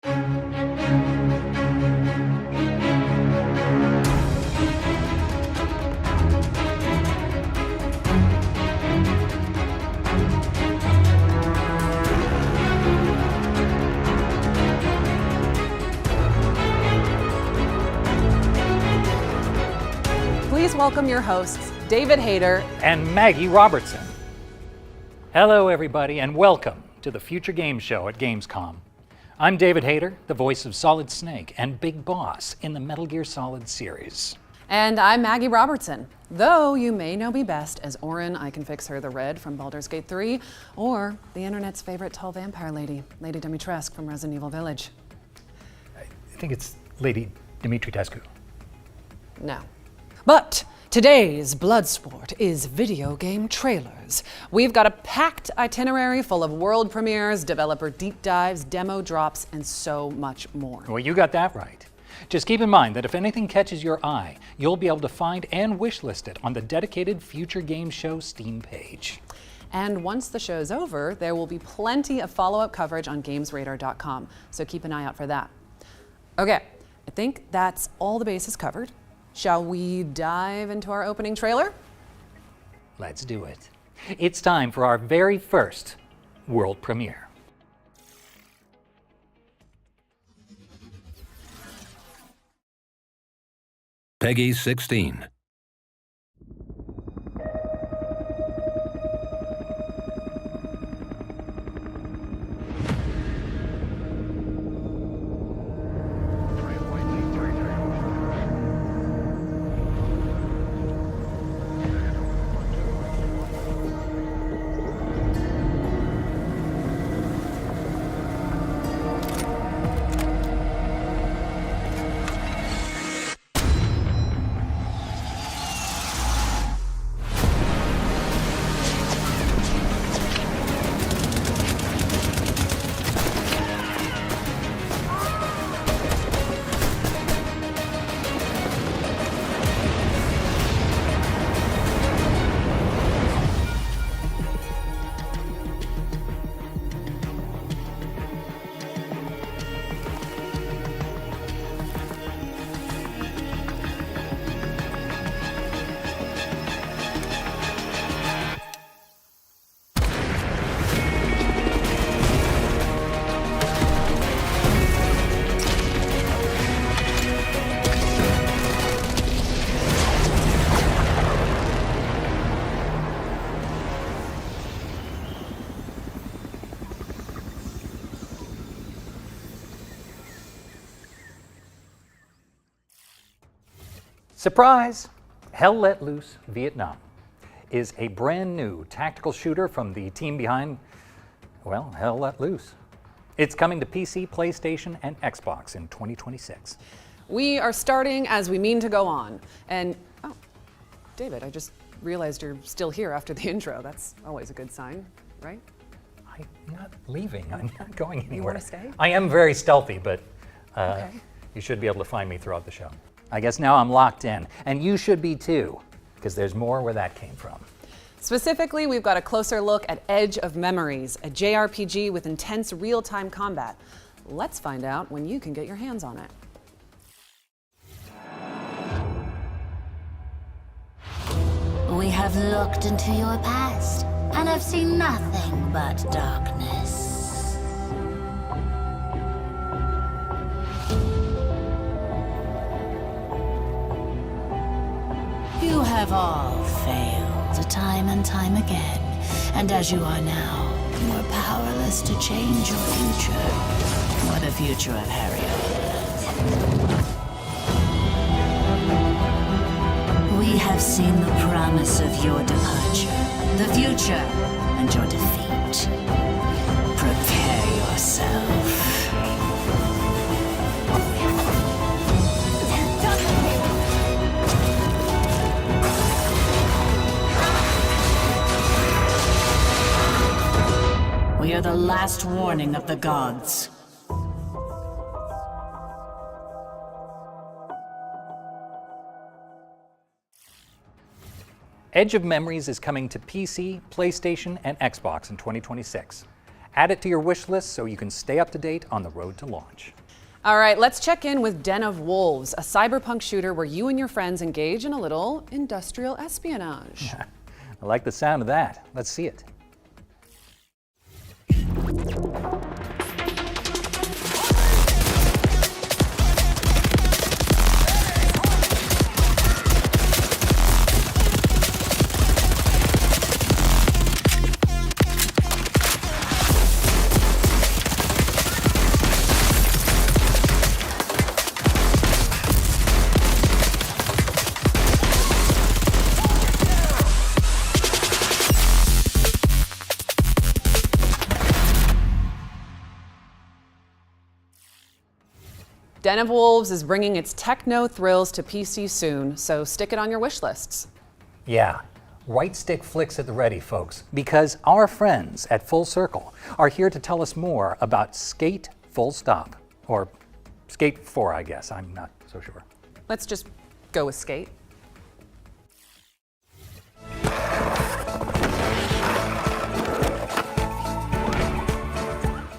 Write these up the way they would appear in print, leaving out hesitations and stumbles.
Please welcome your hosts, David Hayter and Maggie Robertson. Hello, everybody, and welcome to the Future Games Show at Gamescom. I'm David Hayter, the voice of Solid Snake and Big Boss in the Metal Gear Solid series. And I'm Maggie Robertson, though you may know me best as Orin, I Can Fix Her the Red from Baldur's Gate 3, or the internet's favorite tall vampire lady, Lady Dimitrescu from Resident Evil Village. I think it's Lady Dimitrescu. No. But today's Bloodsport is video game trailers. We've got a packed itinerary full of world premieres, developer deep dives, demo drops, and so much more. Well, you got that right. Just keep in mind that if anything catches your eye, you'll be able to find and wishlist it on the dedicated Future Games Show Steam page. And once the show's over, there will be plenty of follow-up coverage on GamesRadar.com, so keep an eye out for that. Okay, I think that's all the bases covered. Shall we dive into our opening trailer? Let's do it. It's time for our very first world premiere. Peggy 16. Surprise! Hell Let Loose Vietnam is a brand new tactical shooter from the team behind, well, Hell Let Loose. It's coming to PC, PlayStation, and Xbox in 2026. We are starting as we mean to go on. And, oh, David, I just realized you're still here after the intro. That's always a good sign, right? I'm not leaving. I'm not going anywhere. You want to stay? I am very stealthy, but Okay. you should be able to find me throughout the show. I guess now I'm locked in, and you should be too, because there's more where that came from. Specifically, we've got a closer look at Edge of Memories, a JRPG with intense real-time combat. Let's find out when you can get your hands on it. We have looked into your past and have seen nothing but darkness. You have all failed time and time again, and as you are now, you are powerless to change your future, or the future of Harriet. We have seen the promise of your departure, the future, and your defeat. Prepare yourself. We are the last warning of the gods. Edge of Memories is coming to PC, PlayStation, and Xbox in 2026. Add it to your wish list so you can stay up to date on the road to launch. All right, let's check in with Den of Wolves, a cyberpunk shooter where you and your friends engage in a little industrial espionage. I like the sound of that. Let's see it. Den of Wolves is bringing its techno thrills to PC soon, so stick it on your wish lists. Yeah, right stick flicks at the ready, folks, because our friends at Full Circle are here to tell us more about Skate Full Stop. Or Skate 4, I guess. I'm not so sure. Let's just go with Skate.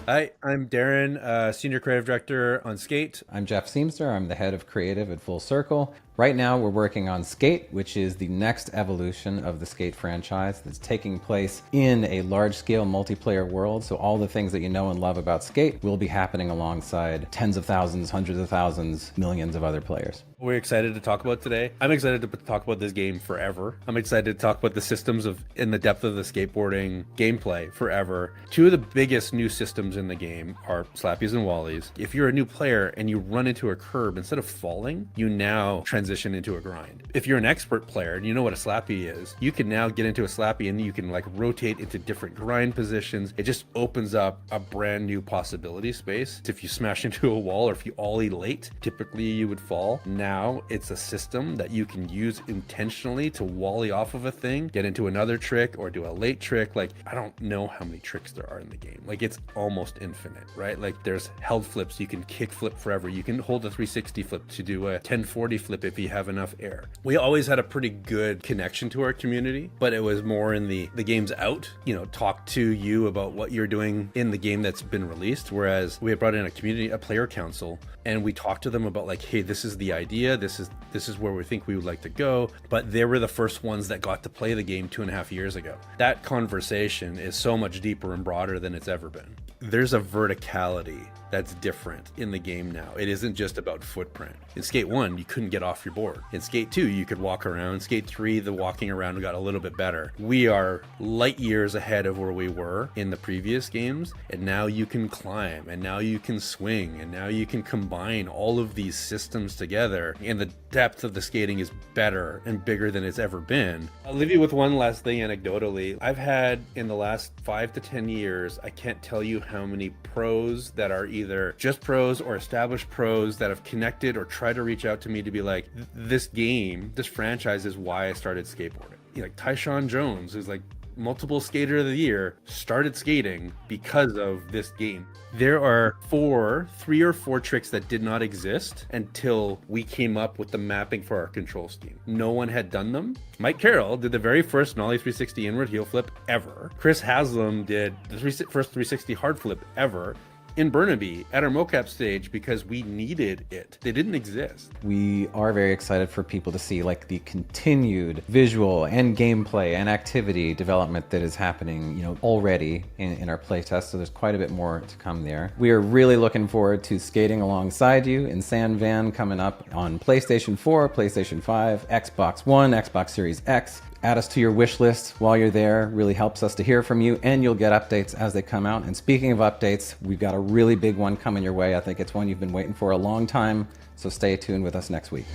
Hi, I'm Darren, Senior Creative Director on Skate. I'm Jeff Seamster. I'm the head of creative at Full Circle. Right now we're working on Skate, which is the next evolution of the Skate franchise that's taking place in a large-scale multiplayer world. So all the things that you know and love about Skate will be happening alongside tens of thousands, hundreds of thousands, millions of other players. We're excited to talk about today. I'm excited to talk about this game forever. I'm excited to talk about the systems in the depth of the skateboarding gameplay forever. Two of the biggest new systems in the game are slappies and wallies. If you're a new player and you run into a curb, instead of falling, you now transition into a grind. If you're an expert player and you know what a slappy is, you can now get into a slappy and you can like rotate into different grind positions. It just opens up a brand new possibility space. If you smash into a wall or if you ollie late, typically you would fall. Now it's a system that you can use intentionally to wally off of a thing, get into another trick or do a late trick. Like, I don't know how many tricks there are in the game. Like, it's almost infinite, right? Like, there's held flips. You can kick flip forever. You can hold a 360 flip to do a 1040 flip if you have enough air. We always had a pretty good connection to our community, but it was more in the game's out, talk to you about what you're doing in the game that's been released. Whereas we had brought in a player council, and we talked to them about like, hey, this is the idea. This is where we think we would like to go. But they were the first ones that got to play the game 2.5 years ago. That conversation is so much deeper and broader than it's ever been. There's a verticality that's different in the game now. It isn't just about footprint. In Skate 1, you couldn't get off your board. In Skate 2, you could walk around. Skate 3, the walking around got a little bit better. We are light years ahead of where we were in the previous games, and now you can climb, and now you can swing, and now you can combine all of these systems together, and the depth of the skating is better and bigger than it's ever been. I'll leave you with one last thing anecdotally. I've had, in the last 5 to 10 years, I can't tell you how many pros that are either just pros or established pros that have connected or tried to reach out to me to be like, this game, this franchise is why I started skateboarding. Like Tyshawn Jones, who's like multiple skater of the year, started skating because of this game. There are 3 or 4 tricks that did not exist until we came up with the mapping for our control scheme. No one had done them. Mike Carroll did the very first nollie 360 inward heel flip ever. Chris Haslam did the first 360 hard flip ever in Burnaby at our mocap stage because we needed it. They didn't exist. We are very excited for people to see like the continued visual and gameplay and activity development that is happening, already in our playtest. So there's quite a bit more to come there. We are really looking forward to skating alongside you in San Van coming up on PlayStation 4, PlayStation 5, Xbox One, Xbox Series X. Add us to your wish list while you're there. Really helps us to hear from you, and you'll get updates as they come out. And speaking of updates, we've got a really big one coming your way. I think it's one you've been waiting for a long time, so stay tuned with us next week.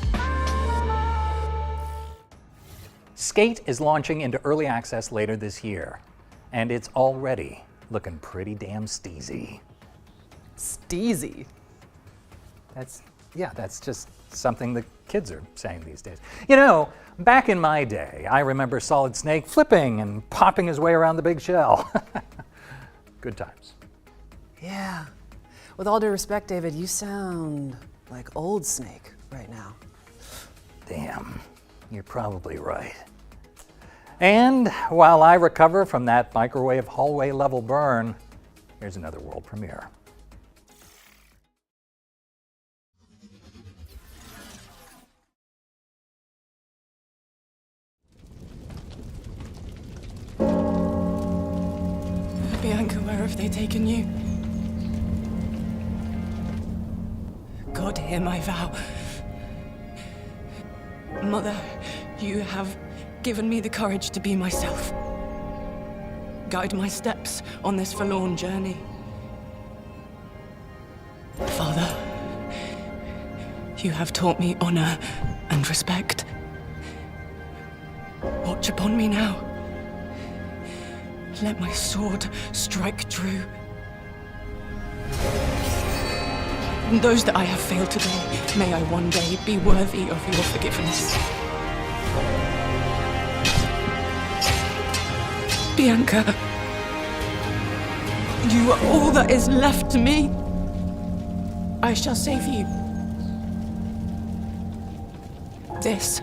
Skate is launching into early access later this year, and it's already looking pretty damn steezy. Steezy. That's just something the kids are saying these days. Back in my day, I remember Solid Snake flipping and popping his way around the big shell. Good times. Yeah. With all due respect, David, you sound like old Snake right now. Damn, you're probably right. And while I recover from that microwave hallway level burn, here's another world premiere. Bianca, where have they taken you? God, hear my vow. Mother, you have given me the courage to be myself. Guide my steps on this forlorn journey. Father, you have taught me honor and respect. Watch upon me now. Let my sword strike true. And those that I have failed today, may I one day be worthy of your forgiveness. Bianca, you are all that is left to me. I shall save you. This,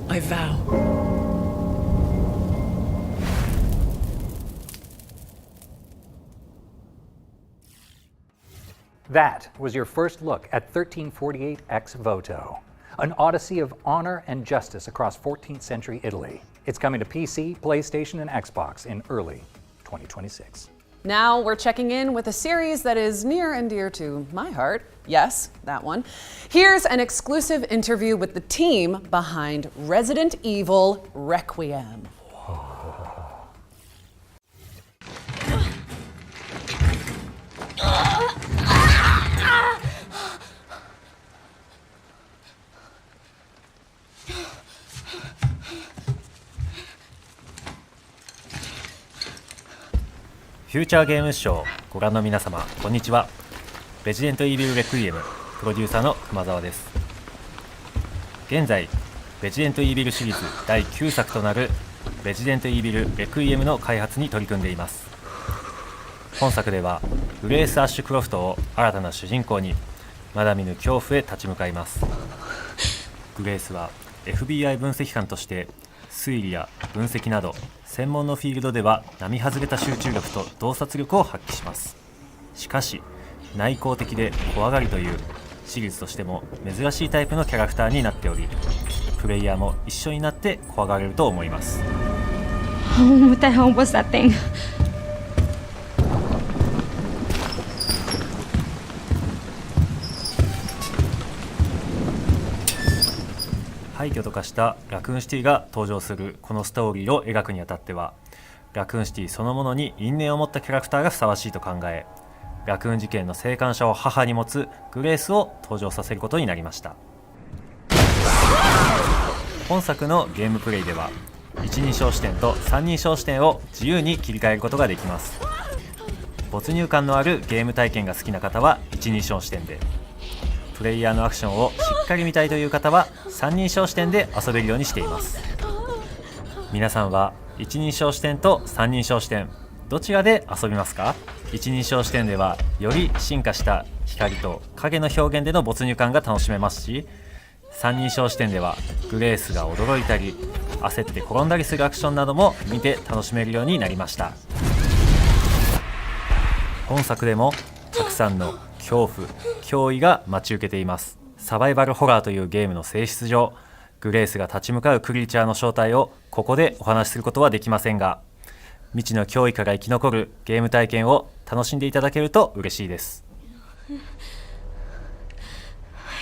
I vow. That was your first look at 1348 ex voto, an odyssey of honor and justice across 14th century Italy. It's coming to PC, PlayStation, and Xbox in early 2026. Now we're checking in with a series that is near and dear to my heart. Yes, that one. Here's an exclusive interview with the team behind Resident Evil Requiem. フューチャーゲームショーご覧の皆様こんにちは。レジデントイービルレクイエムプロデューサーの熊澤です。現在レジデントイービルシリーズ第9作となるレジデントイービルレクイエムの開発に取り組んでいます。本作ではグレース・アッシュクロフトを新たな主人公にまだ見ぬ恐怖へ立ち向かいます。グレースは FBI 分析官として推理や分析など専門のフィールドでは並外れた集中力と洞察力を発揮します。しかし内向的で怖がりというシリーズとしても珍しいタイプのキャラクターになっており、プレイヤーも一緒になって怖がれると思います。 What the hell was that thing? 廃墟と化したラクーンシティが登場するこのストーリーを描くにあたっては、ラクーンシティそのものに因縁を持ったキャラクターがふさわしいと考え、ラクーン事件の生還者を母に持つグレースを登場させることになりました。本作のゲームプレイでは一人称視点と三人称視点を自由に切り替えることができます。没入感のあるゲーム体験が好きな方は一人称視点で、プレイヤーのアクションをしっかり見たいという方は三人称視点で遊べるようにしています。皆さんは一人称視点と三人称視点どちらで遊びますか？一人称視点ではより進化した光と影の表現での没入感が楽しめますし、三人称視点ではグレースが驚いたり焦って転んだりするアクションなども見て楽しめるようになりました。本作でもたくさんの恐怖・脅威が待ち受けています。サバイバルホラーというゲームの性質上、グレースが立ち向かうクリーチャーの正体をここでお話しすることはできませんが、未知の脅威から生き残るゲーム体験を楽しんでいただけると嬉しいです。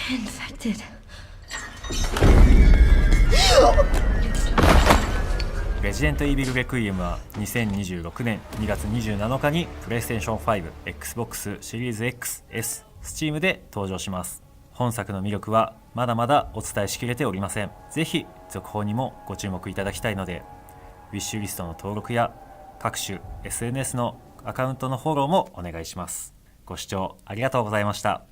Infected. レジデントイービルレクイエムは2026年2月27日に PlayStation 5、Xbox シリーズ X、S、Steam で登場します。本作の魅力はまだまだお伝えしきれておりません。ぜひ続報にもご注目いただきたいので、ウィッシュリストの登録や各種 SNS のアカウントのフォローもお願いします。ご視聴ありがとうございました。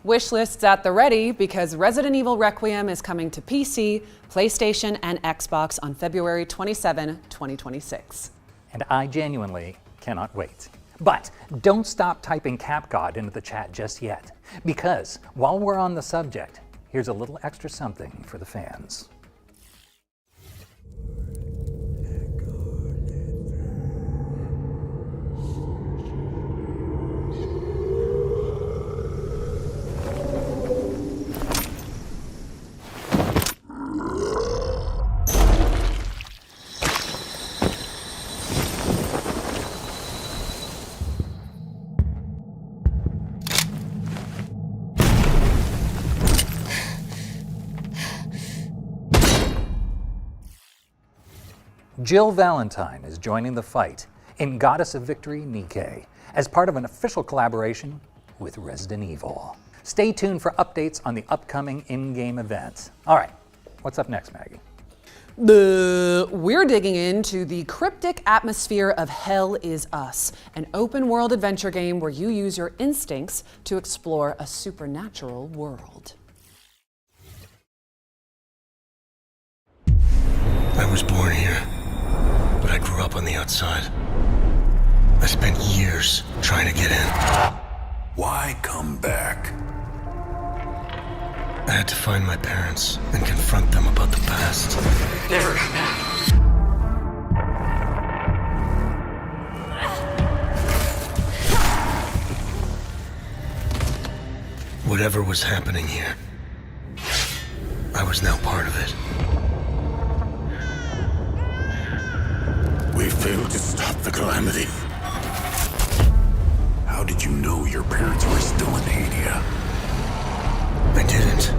Wish lists at the ready because Resident Evil Requiem is coming to PC, PlayStation, and Xbox on February 27, 2026. And I genuinely cannot wait. But don't stop typing CapGod into the chat just yet, because while we're on the subject, here's a little extra something for the fans. Jill Valentine is joining the fight in Goddess of Victory Nikkei as part of an official collaboration with Resident Evil. Stay tuned for updates on the upcoming in-game event. All right, what's up next, Maggie? We're digging into the cryptic atmosphere of Hell Is Us, an open-world adventure game where you use your instincts to explore a supernatural world. I was born here, but I grew up on the outside. I spent years trying to get in. Why come back? I had to find my parents and confront them about the past. Never come back. Whatever was happening here, I was now part of it. We failed to stop the calamity. How did you know your parents were still in Hadia? I didn't.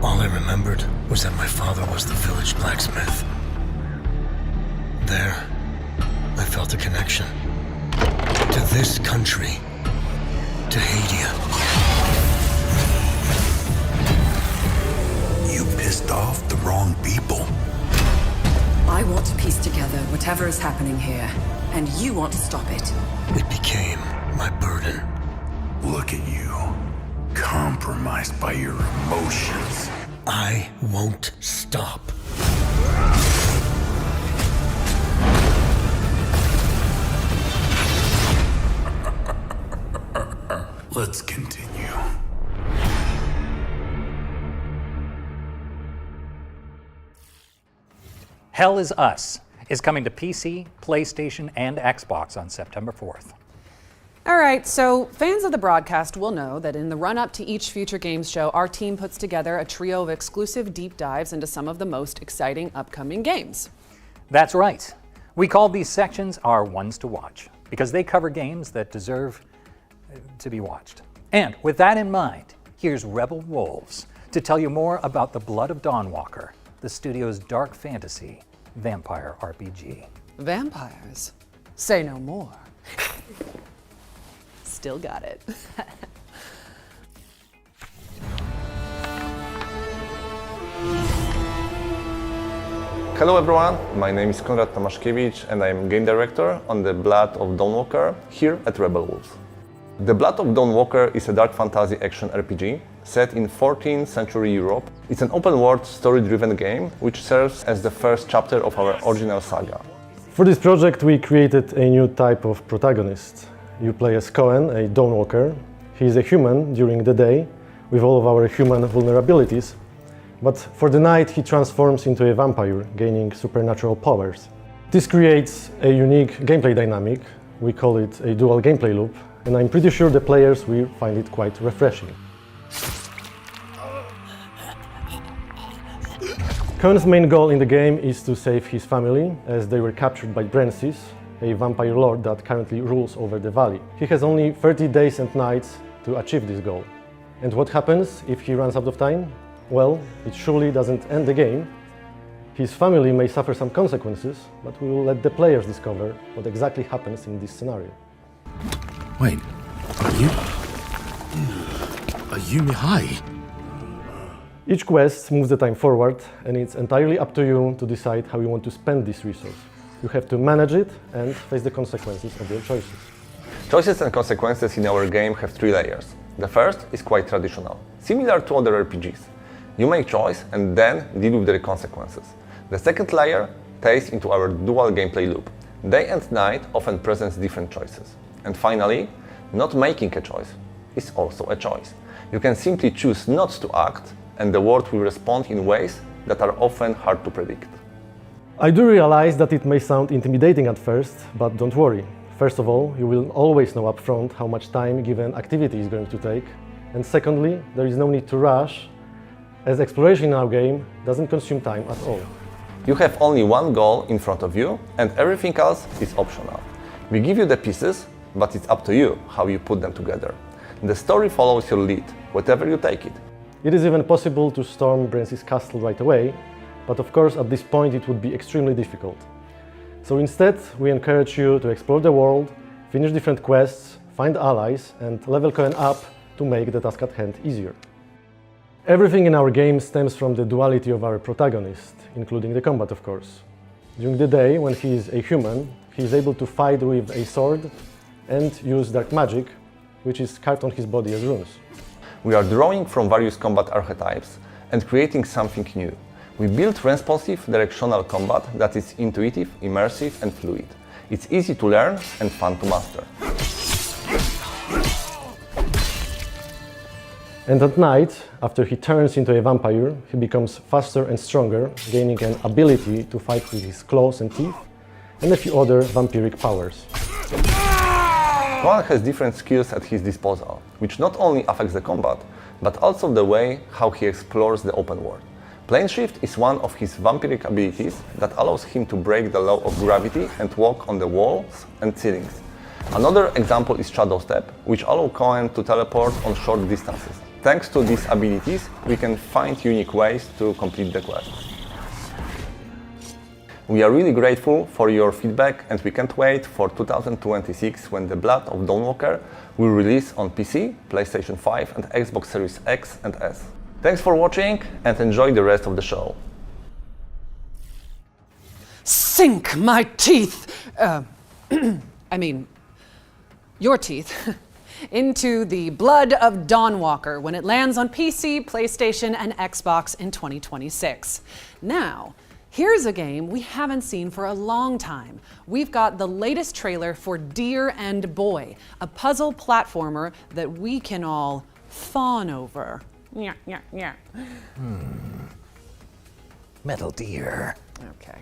All I remembered was that my father was the village blacksmith. There, I felt a connection. To this country. To Hadia. You pissed off the wrong people. I want to piece together whatever is happening here, and you want to stop it. It became my burden. Look at you, compromised by your emotions. I won't stop. Let's continue. Hell Is Us is coming to PC, PlayStation, and Xbox on September 4th. All right, so fans of the broadcast will know that in the run-up to each Future Games show, our team puts together a trio of exclusive deep dives into some of the most exciting upcoming games. That's right. We call these sections our ones to watch, because they cover games that deserve to be watched. And with that in mind, here's Rebel Wolves to tell you more about The Blood of Dawnwalker, the studio's dark fantasy vampire RPG. Vampires? Say no more. Still got it. Hello everyone, my name is Konrad Tomaszkiewicz and I am game director on The Blood of Dawnwalker here at Rebel Wolves. The Blood of Dawnwalker is a dark fantasy action RPG set in 14th century Europe. It's an open-world, story-driven game which serves as the first chapter of our original saga. For this project we created a new type of protagonist. You play as Cohen, a Dawnwalker. He is a human during the day with all of our human vulnerabilities, but for the night he transforms into a vampire, gaining supernatural powers. This creates a unique gameplay dynamic. We call it a dual gameplay loop, and I'm pretty sure the players will find it quite refreshing. Cohen's main goal in the game is to save his family, as they were captured by Brancis, a vampire lord that currently rules over the valley. He has only 30 days and nights to achieve this goal. And what happens if he runs out of time? Well, it surely doesn't end the game. His family may suffer some consequences, but we will let the players discover what exactly happens in this scenario. Wait, are you Mihai? Each quest moves the time forward, and it's entirely up to you to decide how you want to spend this resource. You have to manage it and face the consequences of your choices. Choices and consequences in our game have 3 layers. The first is quite traditional, similar to other RPGs. You make choice and then deal with the consequences. The second layer ties into our dual gameplay loop. Day and night often presents different choices. And finally, not making a choice is also a choice. You can simply choose not to act, and the world will respond in ways that are often hard to predict. I do realize that it may sound intimidating at first, but don't worry. First of all, you will always know upfront how much time given activity is going to take. And secondly, there is no need to rush, as exploration in our game doesn't consume time at all. You have only one goal in front of you, and everything else is optional. We give you the pieces, but it's up to you how you put them together. The story follows your lead, wherever you take it. It is even possible to storm Brancy's castle right away, but of course at this point it would be extremely difficult. So instead, we encourage you to explore the world, finish different quests, find allies, and level Cohen up to make the task at hand easier. Everything in our game stems from the duality of our protagonist, including the combat, of course. During the day, when he is a human, he is able to fight with a sword and use dark magic, which is carved on his body as runes. We are drawing from various combat archetypes and creating something new. We built responsive, directional combat that is intuitive, immersive, and fluid. It's easy to learn and fun to master. And at night, after he turns into a vampire, he becomes faster and stronger, gaining an ability to fight with his claws and teeth, and a few other vampiric powers. Cohen has different skills at his disposal, which not only affects the combat, but also the way how he explores the open world. Plane shift is one of his vampiric abilities that allows him to break the law of gravity and walk on the walls and ceilings. Another example is Shadow Step, which allows Cohen to teleport on short distances. Thanks to these abilities, we can find unique ways to complete the quests. We are really grateful for your feedback, and we can't wait for 2026 when The Blood of Dawnwalker will release on PC, PlayStation 5 and Xbox Series X and S. Thanks for watching and enjoy the rest of the show. Sink my teeth! I mean, your teeth. Into the Blood of Dawnwalker when it lands on PC, PlayStation, and Xbox in 2026. Now, here's a game we haven't seen for a long time. We've got the latest trailer for Deer and Boy, a puzzle platformer that we can all fawn over. Yeah. Metal Deer. Okay.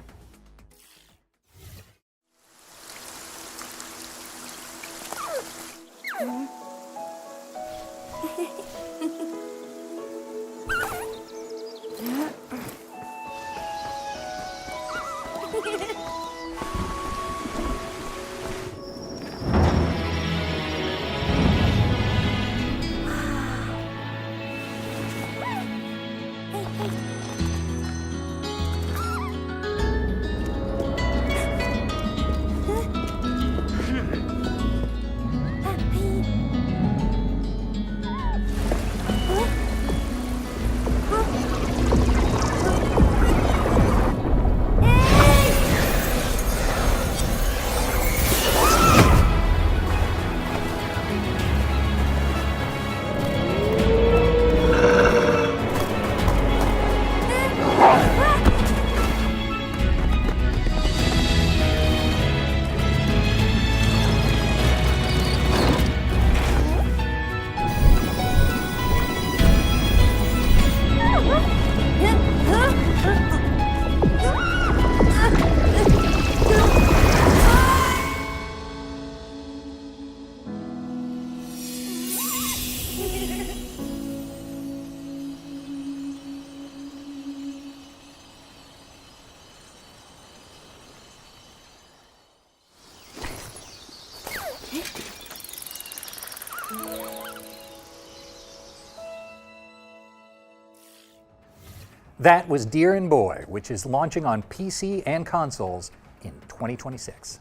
That was Deer and Boy, which is launching on PC and consoles in 2026.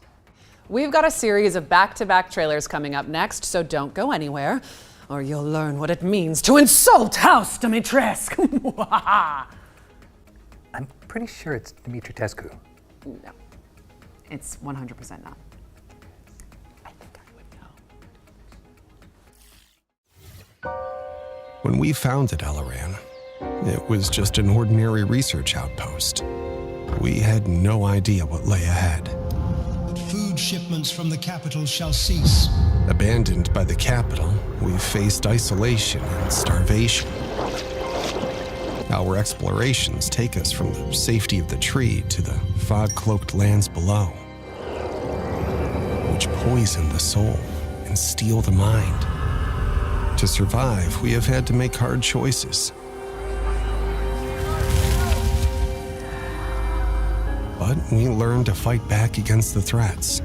We've got a series of back-to-back trailers coming up next, so don't go anywhere, or you'll learn what it means to insult House Dimitrescu. I'm pretty sure it's Dimitrescu. No, it's 100% not. I think I would know. When we founded Eleran, it was just an ordinary research outpost. We had no idea what lay ahead. Food food shipments from the capital shall cease. Abandoned by the capital, we've faced isolation and starvation. Our explorations take us from the safety of the tree to the fog-cloaked lands below, which poison the soul and steal the mind. To survive, we have had to make hard choices. But we learned to fight back against the threats.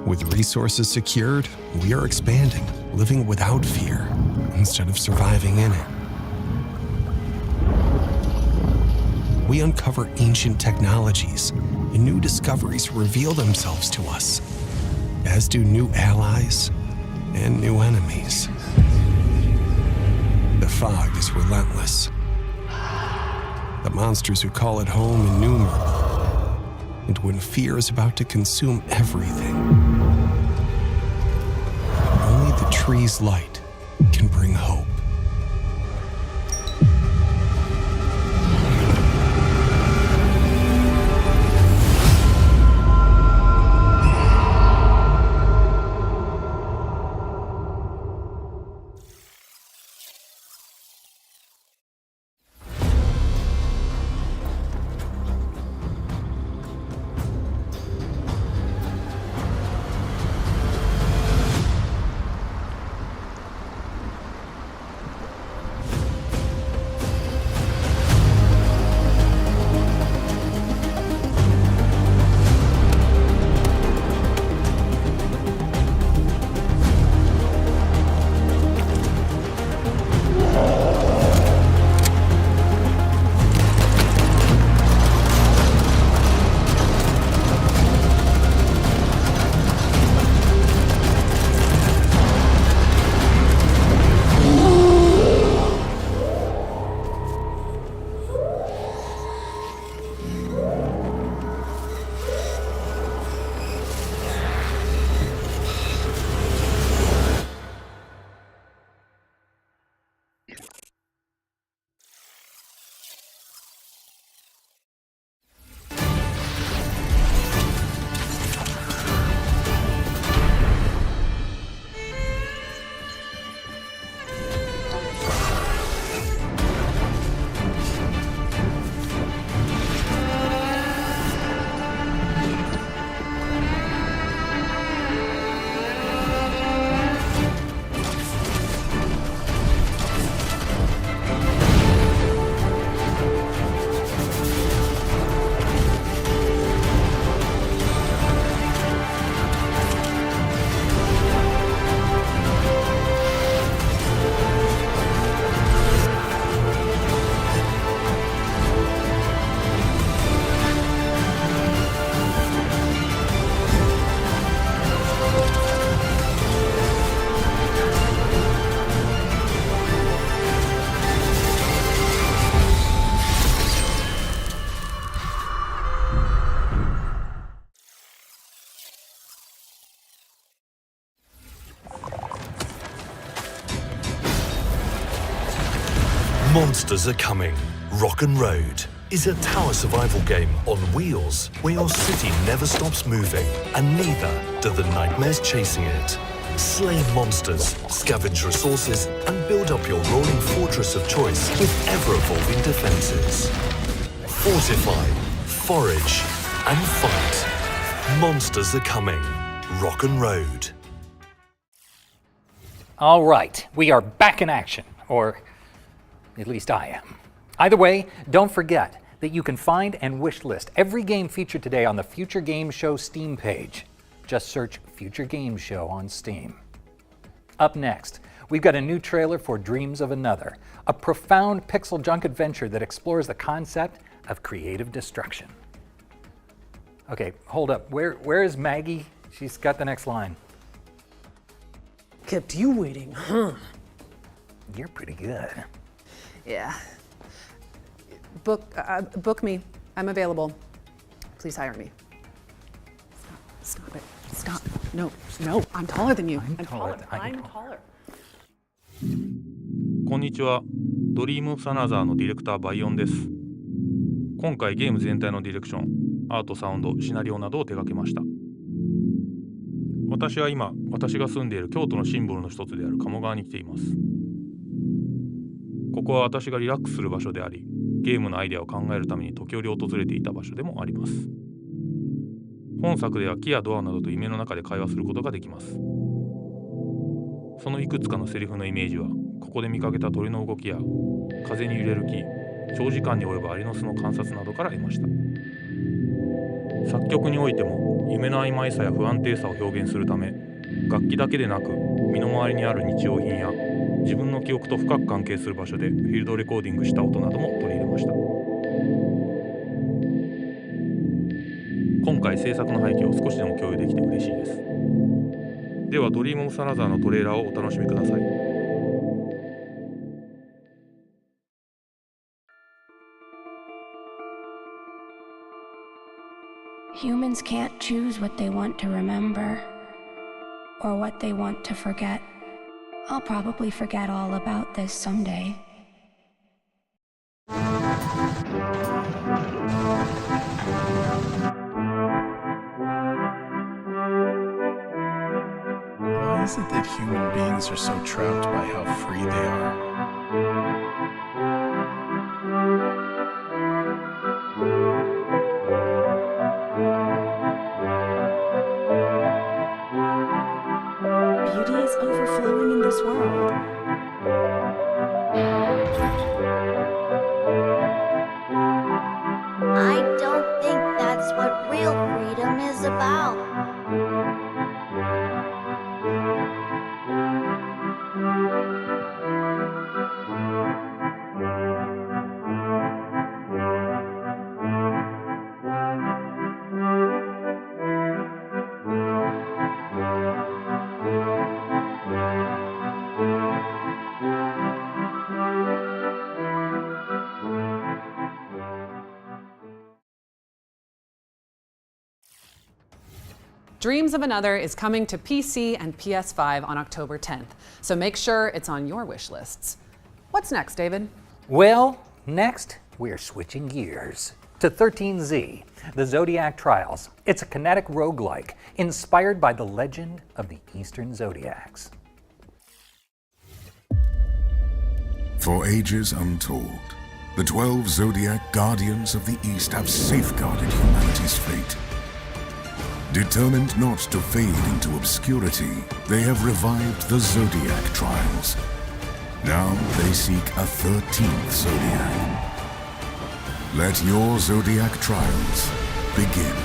With resources secured, we are expanding, living without fear instead of surviving in it. We uncover ancient technologies, and new discoveries reveal themselves to us, as do new allies and new enemies. The fog is relentless. The monsters who call it home innumerable. And when fear is about to consume everything, only the tree's light can bring hope. Monsters Are Coming. Rock and Road is a tower survival game on wheels where your city never stops moving and neither do the nightmares chasing it. Slay monsters, scavenge resources and build up your rolling fortress of choice with ever-evolving defenses. Fortify, forage and fight. Monsters Are Coming. Rock and Road. All right, we are back in action, or at least I am. Either way, don't forget that you can find and wish list every game featured today on the Future Game Show Steam page. Just search Future Game Show on Steam. Up next, we've got a new trailer for Dreams of Another, a profound pixel junk adventure that explores the concept of creative destruction. Okay, hold up. Where is Maggie? She's got the next line. Kept you waiting, huh? You're pretty good. Yeah. Book me. I'm available. Please hire me. Stop it. Stop. No, I'm taller than you. I'm taller. こんにちは。ドリームオブサナザーのディレクターバイオンです。今回ゲーム全体のディレクション、アート、サウンド、シナリオなどを手掛けました。私は今、私が住んでいる京都のシンボルの一つである鴨川に来ています。ここは私がリラックスする場所であり、ゲームのアイデアを考えるために時折訪れていた場所でもあります。本作では木やドアなどと夢の中で会話することができます。そのいくつかのセリフのイメージは、ここで見かけた鳥の動きや風に揺れる木、長時間に及ぶアリの巣の観察などから得ました。作曲においても夢の曖昧さや不安定さを表現するため、楽器だけでなく身の回りにある日用品や自分の記憶と深く関係する場所でフィールドレコーディングした音なども取り入れました。今回制作の背景を少しでも共有できて嬉しいです。ではドリームオブサナザーのトレーラーをお楽しみください。Humans can't choose what they want to remember or what they want to forget. I'll probably forget all about this someday. Why is it that human beings are so trapped by how free they are? Beauty is overflowing in this world. I don't think that's what real freedom is about. Dreams of Another is coming to PC and PS5 on October 10th, so make sure it's on your wish lists. What's next, David? Well, next, we're switching gears to 13Z, the Zodiac Trials. It's a kinetic roguelike inspired by the legend of the Eastern Zodiacs. For ages untold, the 12 Zodiac Guardians of the East have safeguarded humanity's fate. Determined not to fade into obscurity, they have revived the Zodiac Trials. Now they seek a 13th Zodiac. Let your Zodiac Trials begin.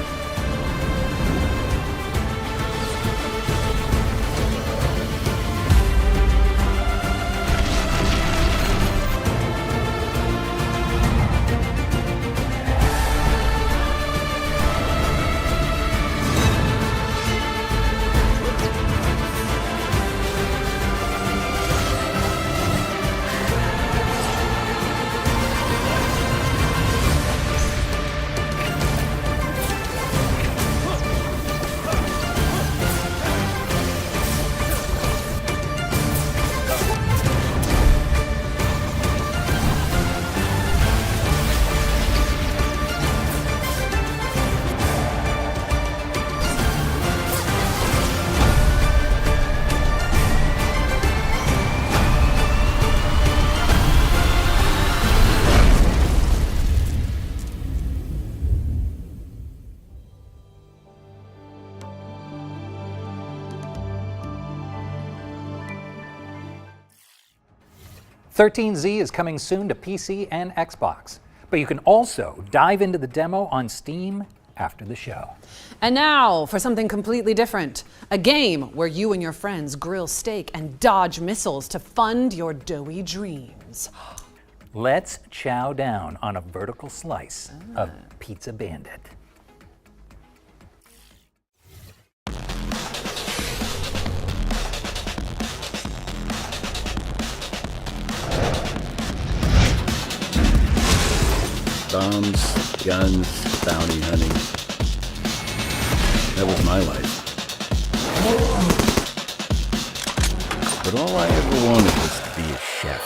"13Z is coming soon to PC and Xbox, but you can also dive into the demo on Steam after the show." And now for something completely different. A game where you and your friends grill steak and dodge missiles to fund your doughy dreams. Let's chow down on a vertical slice of Pizza Bandit. Bombs, guns, bounty hunting. That was my life. But all I ever wanted was to be a chef.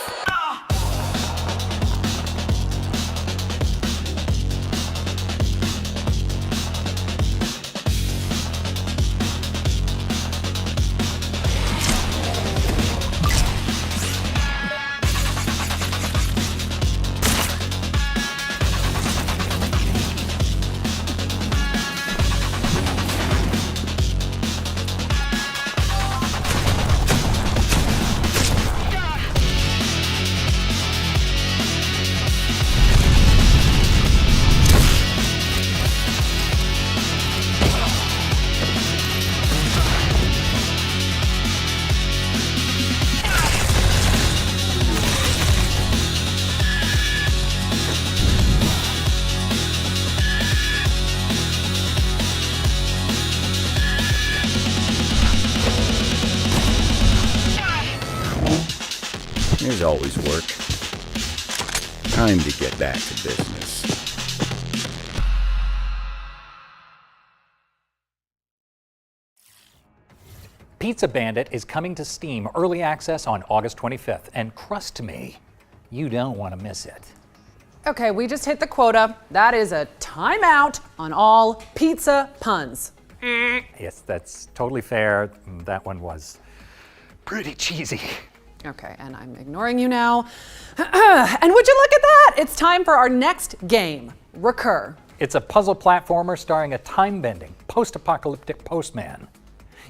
always work. Time to get back to business. Pizza Bandit is coming to Steam Early Access on August 25th, and trust me, you don't want to miss it. Okay, we just hit the quota. That is a timeout on all pizza puns. Yes, that's totally fair. That one was pretty cheesy. Okay, and I'm ignoring you now. And would you look at that? It's time for our next game, Recur. It's a puzzle platformer starring a time-bending, post-apocalyptic postman.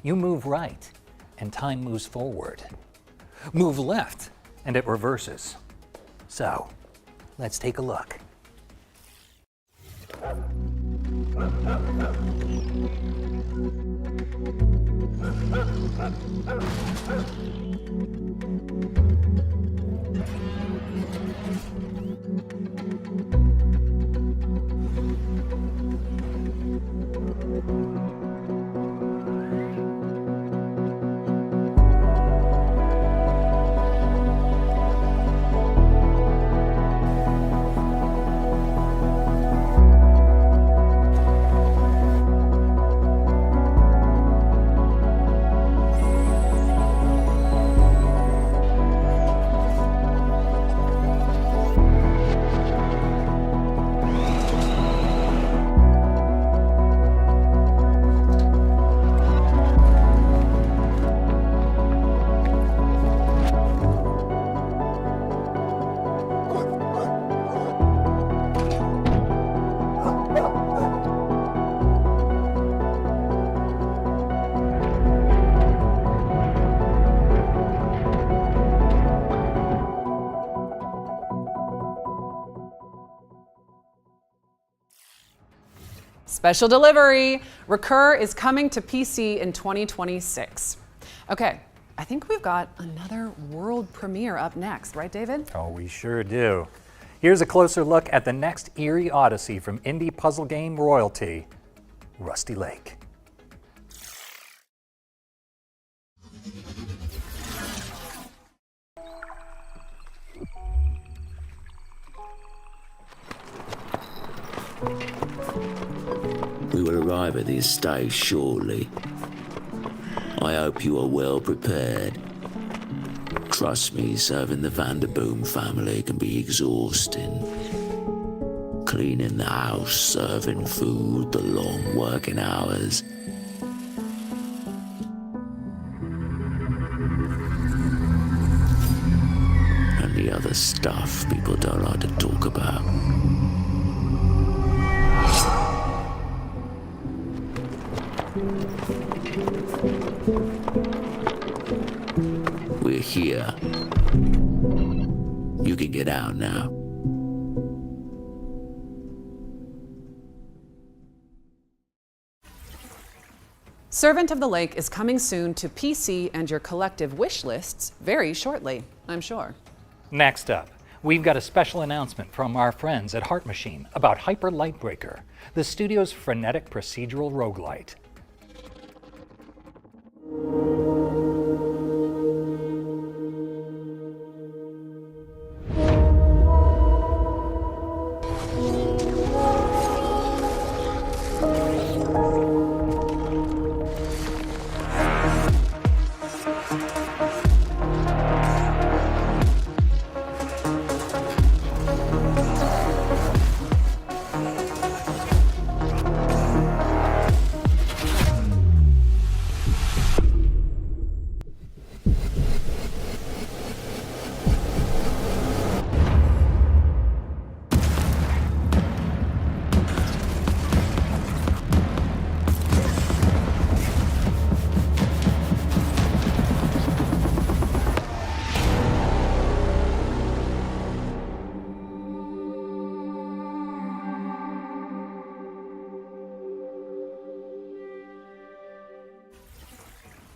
You move right, and time moves forward. Move left, and it reverses. So, let's take a look. Special delivery. Recur is coming to PC in 2026. Okay, I think we've got another world premiere up next, right, David? Oh, we sure do. Here's a closer look at the next eerie odyssey from indie puzzle game royalty, Rusty Lake. We will arrive at the estate shortly. I hope you are well prepared. Trust me, serving the Vanderboom family can be exhausting. Cleaning the house, serving food, the long working hours. And the other stuff people don't like to talk about. We're here. You can get out now. Servant of the Lake is coming soon to PC and your collective wish lists very shortly, I'm sure. Next up, we've got a special announcement from our friends at Heart Machine about Hyper Lightbreaker, the studio's frenetic procedural roguelite.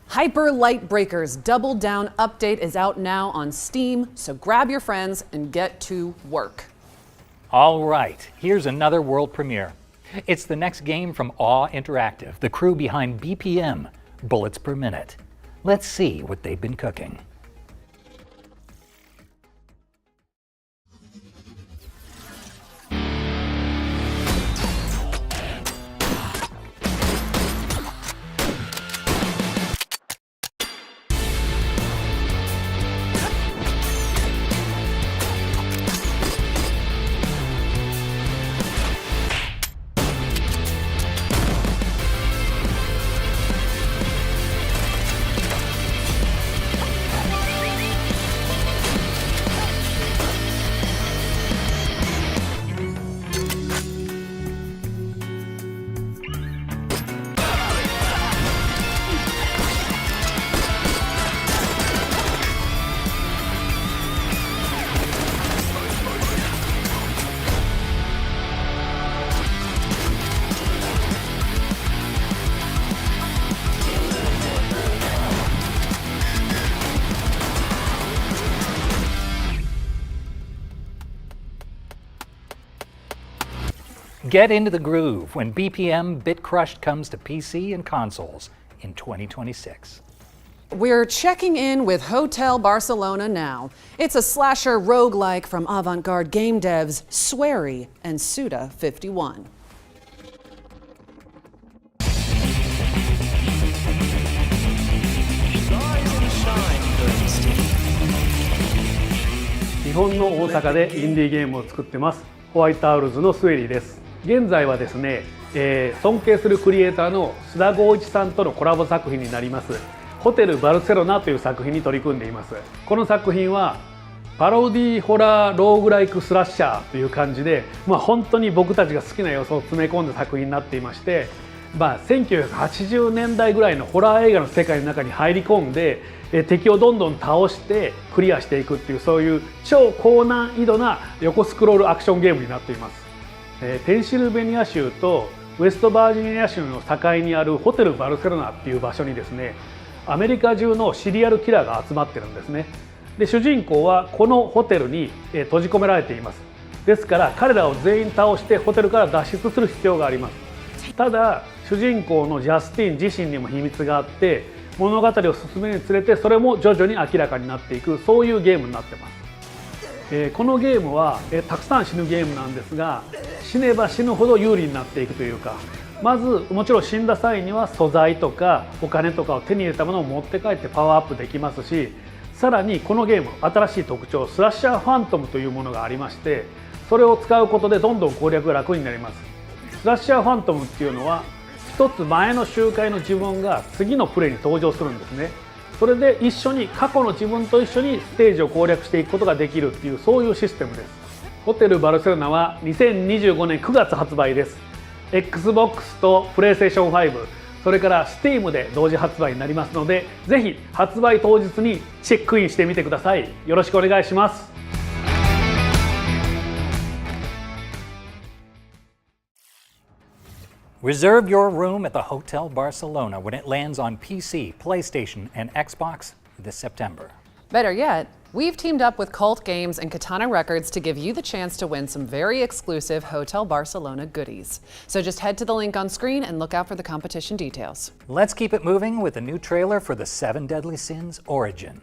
Hyper Lightbreaker's Double Down update is out now on Steam, so grab your friends and get to work. All right, here's another world premiere. It's the next game from Awe Interactive, the crew behind BPM, Bullets Per Minute. Let's see what they've been cooking. Get into the groove when BPM Bit Crushed comes to PC and consoles in 2026. We're checking in with Hotel Barcelona now. It's a slasher roguelike from avant-garde game devs Swery and Suda51.日本の大阪でインディーゲームを作ってますホワイトアウルズのスウェリーです。現在はですね、尊敬するクリエイターの須田剛一さんとのコラボ作品になりますホテルバルセロナという作品に取り組んでいます。この作品はパロディホラーローグライクスラッシャーという感じで、本当に僕たちが好きな要素を詰め込んだ作品になっていまして、1980年代ぐらいのホラー映画の世界の中に入り込んで敵をどんどん倒してクリアしていくっていう、そういう超高難易度な横スクロールアクションゲームになっています。ペンシルベニア州とウェストバージニア州の境にあるホテルバルセロナっていう場所にですね、アメリカ中のシリアルキラーが集まってるんですね。で主人公はこのホテルに閉じ込められています。ですから彼らを全員倒してホテルから脱出する必要があります。ただ主人公のジャスティン自身にも秘密があって、物語を進めるにつれてそれも徐々に明らかになっていく、そういうゲームになってます。このゲームはたくさん死ぬゲームなんですが、死ねば死ぬほど有利になっていくというか、まずもちろん死んだ際には素材とかお金とかを手に入れたものを持って帰ってパワーアップできますし、さらにこのゲーム新しい特徴スラッシャーファントムというものがありまして、それを使うことでどんどん攻略が楽になります。スラッシャーファントムっていうのは一つ前の周回の自分が次のプレイに登場するんですね。それで一緒に過去の自分と一緒にステージを攻略していくことができるっていう、そういうシステムです。ホテルバルセロナは2025年9月発売です。 Xbox と PlayStation 5、それから Steam で同時発売になりますので、ぜひ発売当日にチェックインしてみてください。よろしくお願いします。Reserve your room at the Hotel Barcelona when it lands on PC, PlayStation, and Xbox this September. Better yet, we've teamed up with Cult Games and Katana Records to give you the chance to win some very exclusive Hotel Barcelona goodies. So just head to the link on screen and look out for the competition details. Let's keep it moving with a new trailer for the 7 Deadly Sins Origin.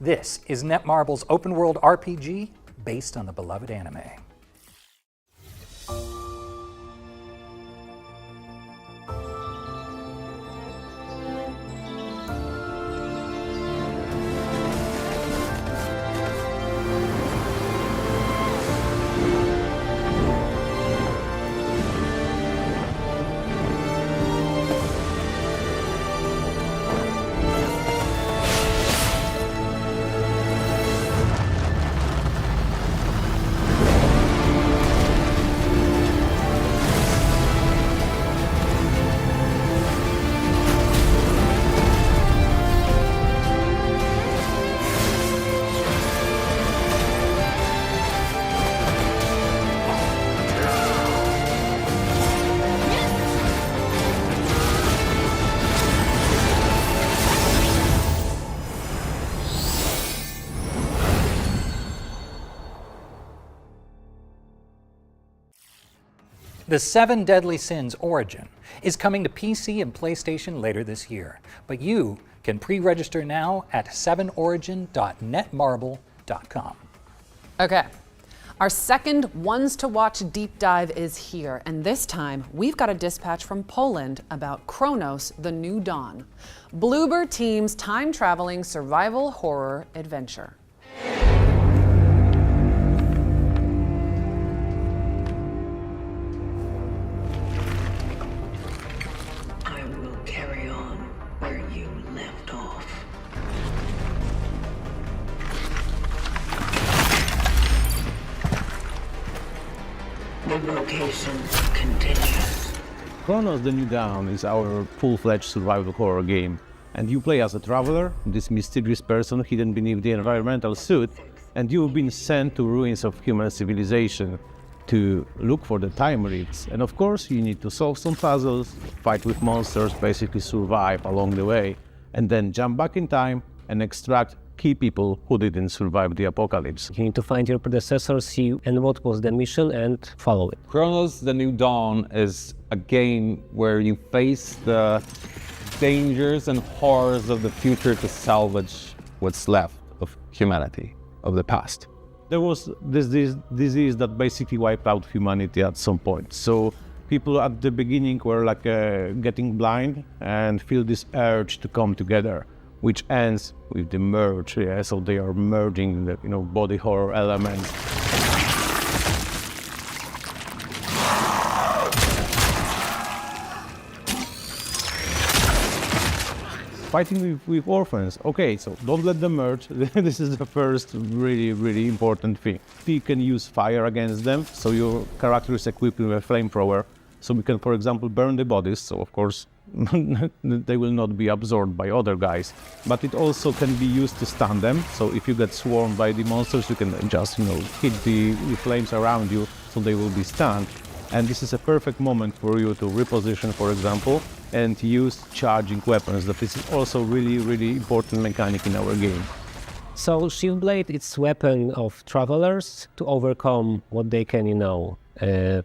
This is Netmarble's open-world RPG based on the beloved anime. The 7 Deadly Sins Origin is coming to PC and PlayStation later this year, but you can pre-register now at 7origin.netmarble.com. Okay, our second Ones to Watch deep dive is here, and this time we've got a dispatch from Poland about Kronos: The New Dawn, Bloober Team's time-traveling survival horror adventure. The rotation continues. Kronos: The New Dawn is our full-fledged survival horror game, and you play as a traveler, this mysterious person hidden beneath the environmental suit, and you've been sent to ruins of human civilization to look for the time rifts. And of course, you need to solve some puzzles, fight with monsters, basically survive along the way, and then jump back in time and extract key people who didn't survive the apocalypse. You need to find your predecessor, see and what was the mission, and follow it. Chronos: The New Dawn is a game where you face the dangers and horrors of the future to salvage what's left of humanity, of the past. There was this disease that basically wiped out humanity at some point. So people at the beginning were like getting blind and feel this urge to come together, which ends with the merge. Yeah? So they are merging the body horror elements. Fighting with orphans. Okay, so don't let them merge. This is the first really important thing. You can use fire against them, so your character is equipped with a flamethrower, so we can, for example, burn the bodies, so of course they will not be absorbed by other guys. But it also can be used to stun them, so if you get swarmed by the monsters, you can just hit the flames around you, so they will be stunned. And this is a perfect moment for you to reposition, for example, and use charging weapons. That is also really important mechanic in our game. So Shiftblade, it's weapon of travelers to overcome what they can,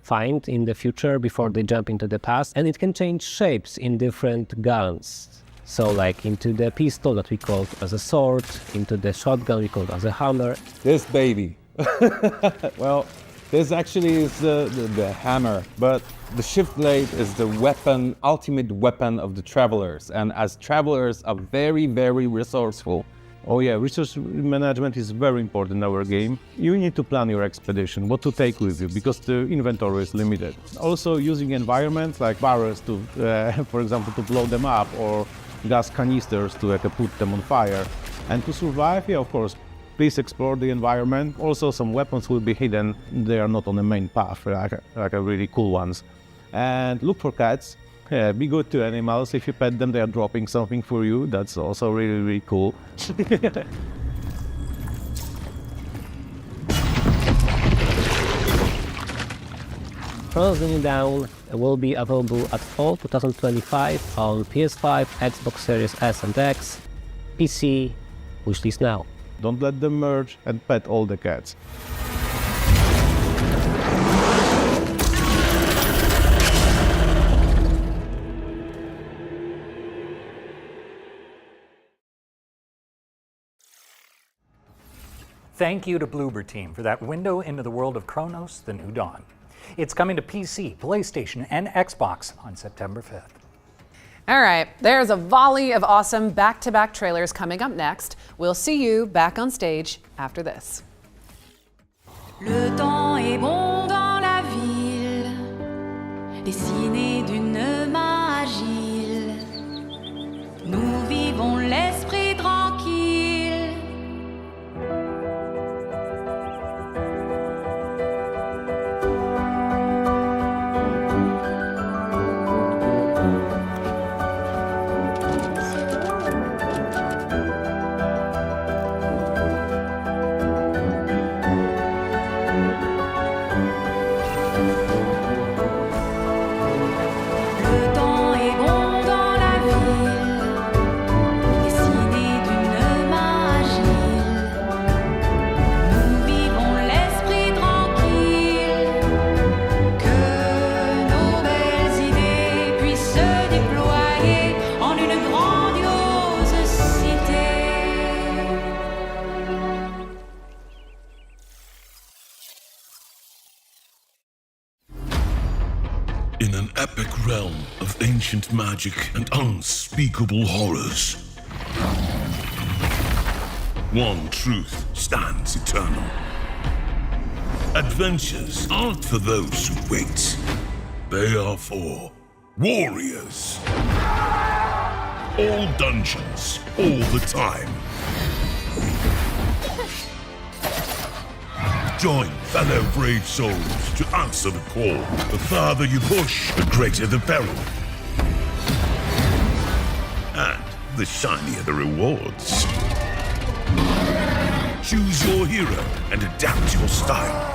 find in the future before they jump into the past. And it can change shapes in different guns. So like into the pistol that we call as a sword, into the shotgun we call as a hammer. This baby. Well, this actually is the hammer, but the Shiftblade is the weapon, ultimate weapon of the travelers. And as travelers are very resourceful. Oh yeah, resource management is very important in our game. You need to plan your expedition, what to take with you, because the inventory is limited. Also using environments like barrels to, for example, to blow them up, or gas canisters to put them on fire. And to survive, yeah, of course, please explore the environment. Also, some weapons will be hidden. They are not on the main path, like really cool ones. And look for cats. Yeah, be good to animals. If you pet them, they are dropping something for you. That's also really cool. Chronos: The New Dawn will be available at fall 2025 on PS5, Xbox Series S and X, PC, wishlist now. Don't let them merge and pet all the cats. Thank you to Bloober Team for that window into the world of Chronos: The New Dawn. It's coming to PC, PlayStation, and Xbox on September 5th. All right, there's a volley of awesome back-to-back trailers coming up next. We'll see you back on stage after this. Le temps est bon dans la ville, dessiné d'une main agile. Nous vivons l'esprit tranquille. In an epic realm of ancient magic and unspeakable horrors, one truth stands eternal. Adventures aren't for those who wait. They are for warriors. All dungeons, all the time. Join fellow brave souls to answer the call. The farther you push, the greater the peril. And the shinier the rewards. Choose your hero and adapt your style.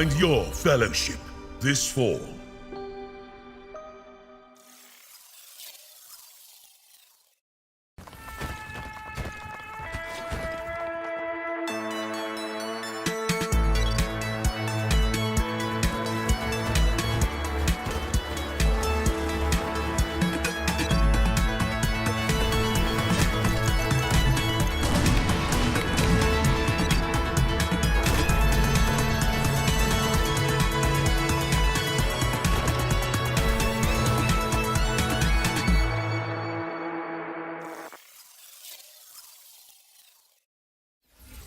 find your fellowship this fall.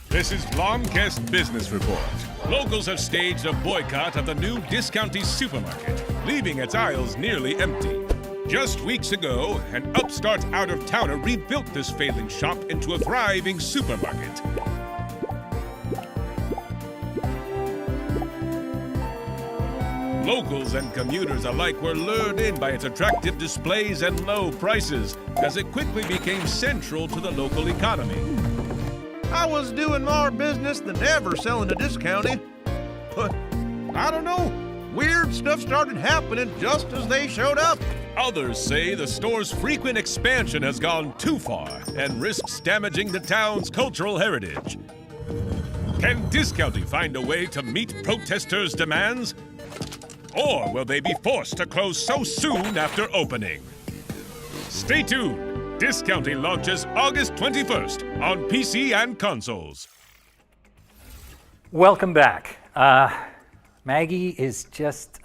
This is Blomkest Business Report. Locals have staged a boycott of the new Discounty supermarket, leaving its aisles nearly empty. Just weeks ago, an upstart out-of-towner rebuilt this failing shop into a thriving supermarket. Locals and commuters alike were lured in by its attractive displays and low prices, as it quickly became central to the local economy. I was doing more business than ever selling to Discounty. But, I don't know, weird stuff started happening just as they showed up. Others say the store's frequent expansion has gone too far and risks damaging the town's cultural heritage. Can Discounty find a way to meet protesters' demands? Or will they be forced to close so soon after opening? Stay tuned. Discounty launches August 21st on PC and consoles. Welcome back. Maggie is just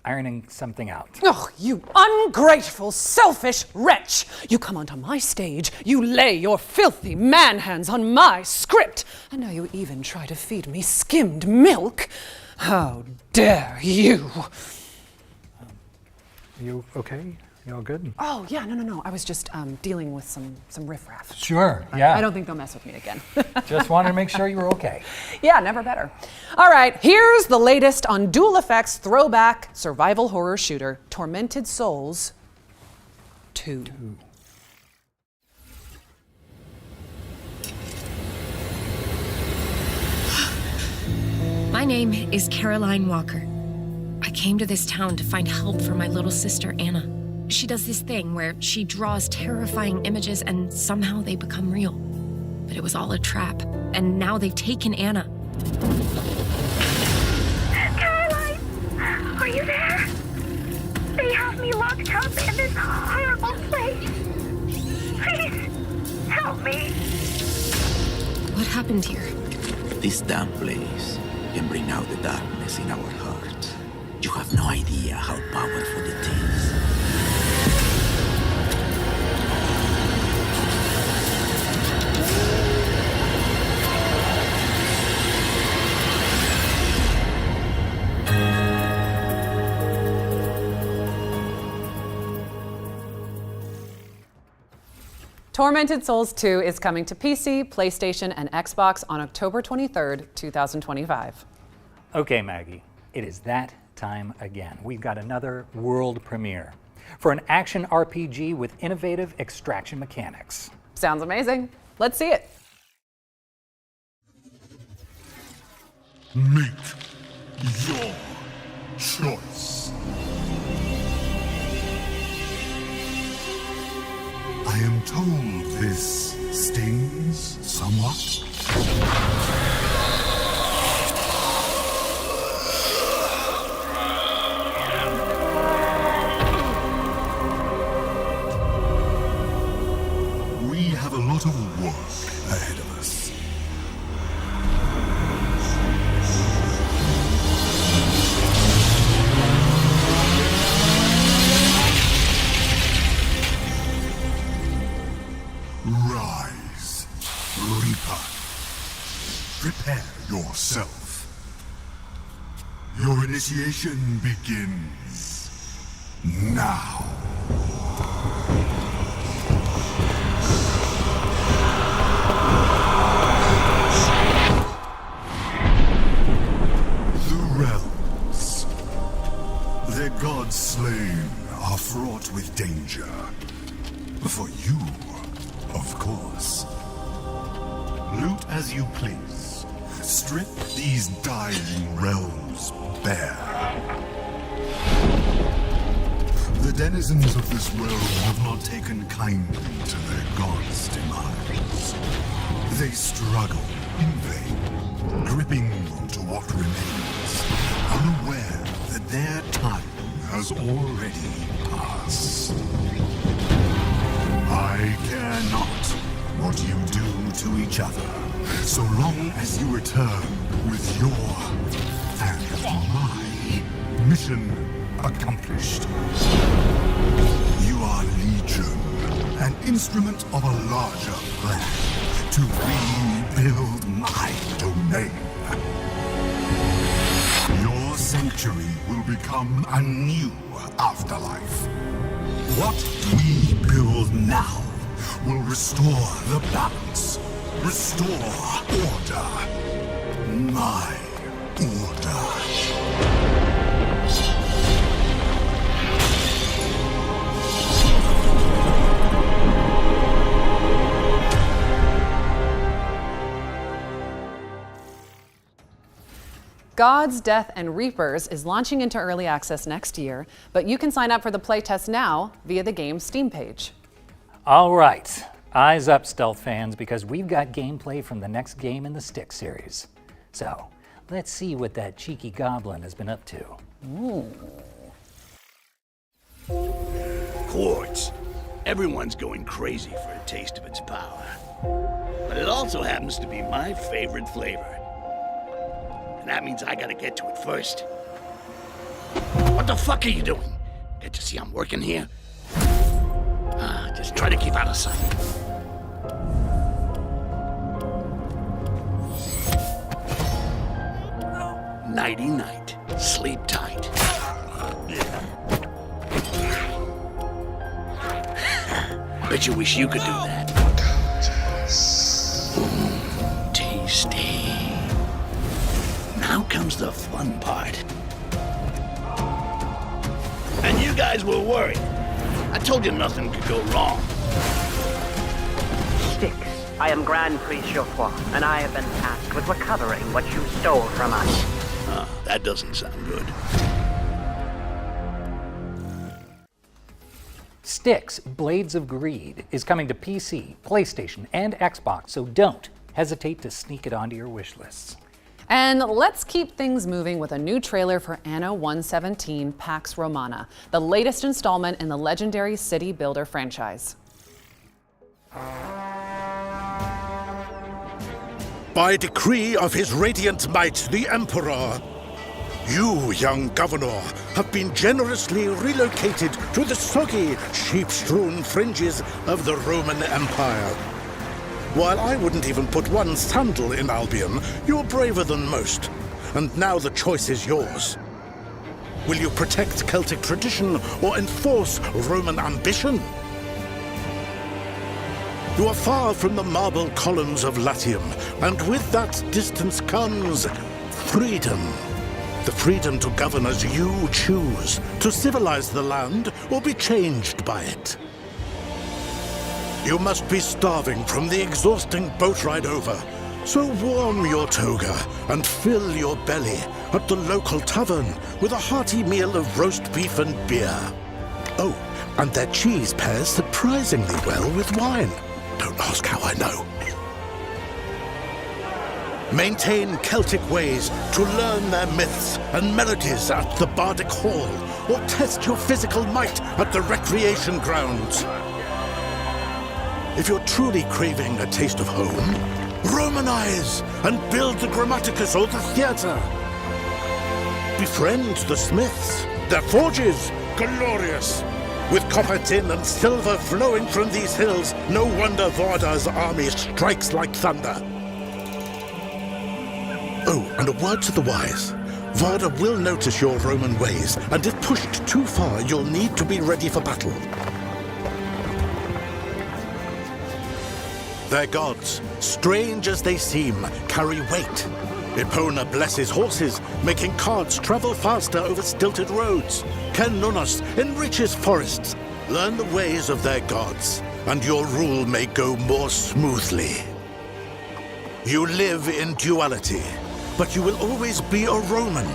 ironing something out. Oh, you ungrateful, selfish wretch! You come onto my stage, you lay your filthy man hands on my script, and now you even try to feed me skimmed milk? How dare you! You okay? You all good? Oh, yeah, no. I was just dealing with some riffraff. Sure, yeah. I don't think they'll mess with me again. Just wanted to make sure you were okay. Yeah, never better. All right, here's the latest on Dual Effects throwback survival horror shooter, Tormented Souls 2. My name is Caroline Walker. I came to this town to find help for my little sister, Anna. She does this thing where she draws terrifying images and somehow they become real. But it was all a trap, and now they've taken Anna. Caroline! Are you there? They have me locked up in this horrible place. Please, help me. What happened here? This damn place can bring out the darkness in our hearts. You have no idea how powerful it is. Tormented Souls 2 is coming to PC, PlayStation, and Xbox on October 23rd, 2025. Okay, Maggie, it is that time again. We've got another world premiere for an action RPG with innovative extraction mechanics. Sounds amazing. Let's see it. Make your choice. I am told this stings somewhat. We have a lot of work ahead of us. Rise, Reaper. Prepare yourself. Your initiation begins now. The realms, their gods slain, are fraught with danger. For you, of course. Loot as you please. strip these dying realms bare. The denizens of this realm have not taken kindly to their god's demise. They struggle in vain, gripping onto what remains, unaware that their time has already passed. I care not what you do to each other, so long as you return with your and my mission accomplished. You are Legion, an instrument of a larger plan to rebuild my domain. Your sanctuary will become a new afterlife. What we build now will restore the balance, restore order, my order. Gods, Death, and Reapers is launching into early access next year, but you can sign up for the playtest now via the game's Steam page. All right, eyes up, stealth fans, because we've got gameplay from the next game in the Stick series. So, let's see what that cheeky goblin has been up to. Ooh. Quartz. Everyone's going crazy for a taste of its power. But it also happens to be my favorite flavor. And that means I gotta get to it first. What the fuck are you doing? Can't you see I'm working here? Just try to keep out of sight. Nighty-night. Sleep tight. Bet you wish you could do that. Tasty. Now comes the fun part. And you guys were worried. I told you nothing could go wrong. Styx, I am Grand Priest Geoffroy, and I have been tasked with recovering what you stole from us. That doesn't sound good. Styx, Blades of Greed is coming to PC, PlayStation, and Xbox, so don't hesitate to sneak it onto your wish lists. And let's keep things moving with a new trailer for Anno 117 Pax Romana, the latest installment in the legendary city builder franchise. By decree of his radiant might, the Emperor, you, young governor, have been generously relocated to the soggy, sheep-strewn fringes of the Roman Empire. While I wouldn't even put one sandal in Albion, you're braver than most. And now the choice is yours. Will you protect Celtic tradition or enforce Roman ambition? You are far from the marble columns of Latium, and with that distance comes freedom. The freedom to govern as you choose, to civilize the land or be changed by it. You must be starving from the exhausting boat ride over, so warm your toga and fill your belly at the local tavern with a hearty meal of roast beef and beer. Oh, and their cheese pairs surprisingly well with wine. Don't ask how I know. Maintain Celtic ways to learn their myths and melodies at the Bardic Hall, or test your physical might at the recreation grounds. If you're truly craving a taste of home, Romanize and build the Grammaticus or the theatre. Befriend the Smiths, their forges glorious. With copper, tin, and silver flowing from these hills, no wonder Varda's army strikes like thunder. Oh, and a word to the wise. Varda will notice your Roman ways, and if pushed too far, you'll need to be ready for battle. Their gods, strange as they seem, carry weight. Epona blesses horses, making carts travel faster over stilted roads. Ken Nunos enriches forests. Learn the ways of their gods, and your rule may go more smoothly. You live in duality, but you will always be a Roman,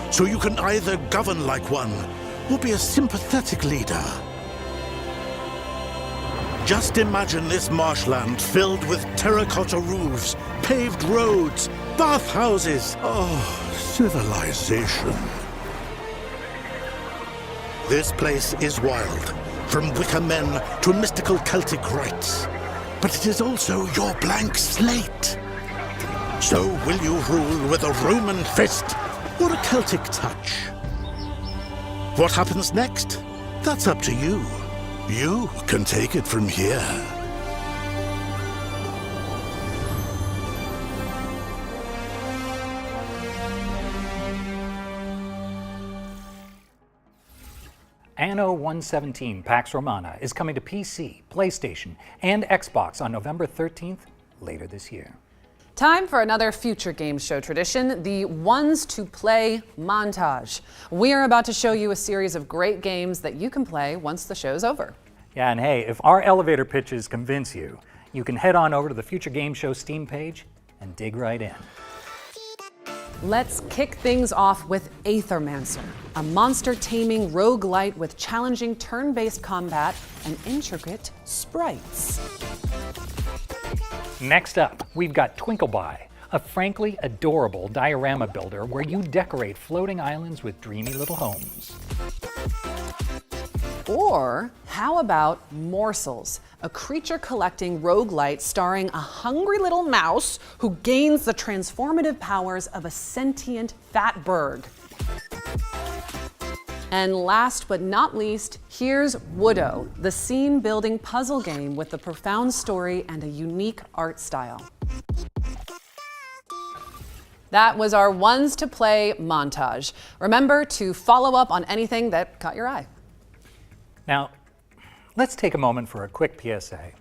so you can either govern like one or be a sympathetic leader. Just imagine this marshland filled with terracotta roofs, paved roads, bathhouses. Oh, civilization. This place is wild, from wicker men to mystical Celtic rites. But it is also your blank slate. So will you rule with a Roman fist or a Celtic touch? What happens next? That's up to you. You can take it from here. Anno 117 Pax Romana is coming to PC, PlayStation, and Xbox on November 13th, later this year. Time for another future game show tradition, the Ones to Play montage. We are about to show you a series of great games that you can play once the show's over. Yeah, and hey, if our elevator pitches convince you, you can head on over to the Future Game Show Steam page and dig right in. Let's kick things off with Aethermancer, a monster-taming roguelite with challenging turn-based combat and intricate sprites. Next up, we've got Twinkleby, a frankly adorable diorama builder where you decorate floating islands with dreamy little homes. Or how about Morsels, a creature-collecting roguelite starring a hungry little mouse who gains the transformative powers of a sentient fatberg. And last but not least, here's Woodo, the scene-building puzzle game with a profound story and a unique art style. That was our Ones to Play montage. Remember to follow up on anything that caught your eye. Now, let's take a moment for a quick PSA.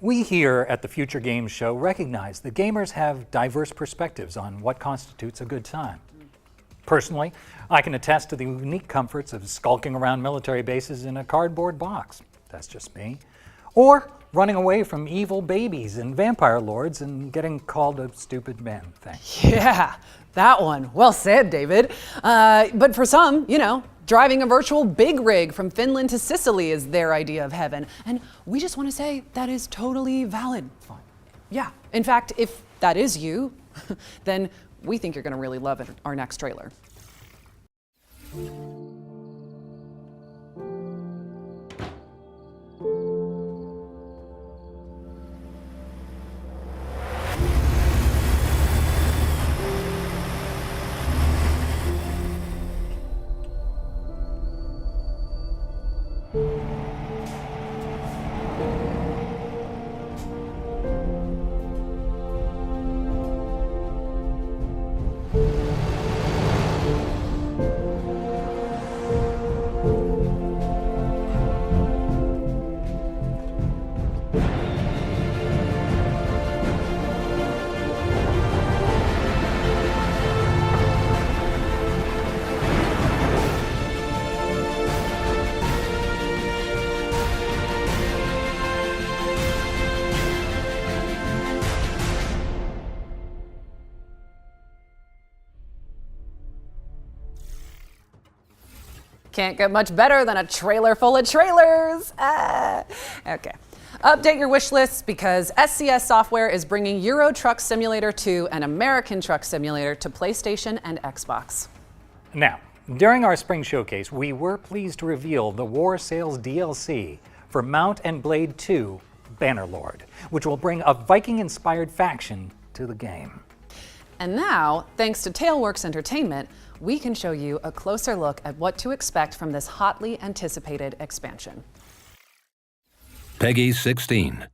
We here at the Future Games Show recognize that gamers have diverse perspectives on what constitutes a good time. Personally, I can attest to the unique comforts of skulking around military bases in a cardboard box. That's just me. Or running away from evil babies and vampire lords and getting called a stupid man thing. Yeah, that one. Well said, David. But for some, driving a virtual big rig from Finland to Sicily is their idea of heaven. And we just want to say that is totally valid. Fine. Yeah. In fact, if that is you, then we think you're going to really love our next trailer. Can't get much better than a trailer full of trailers. Okay. Update your wish lists because SCS Software is bringing Euro Truck Simulator 2 and American Truck Simulator to PlayStation and Xbox. Now, during our spring showcase, we were pleased to reveal the War Sales DLC for Mount and Blade 2 Bannerlord, which will bring a Viking-inspired faction to the game. And now, thanks to Tailworks Entertainment, we can show you a closer look at what to expect from this hotly anticipated expansion. Peggy 16.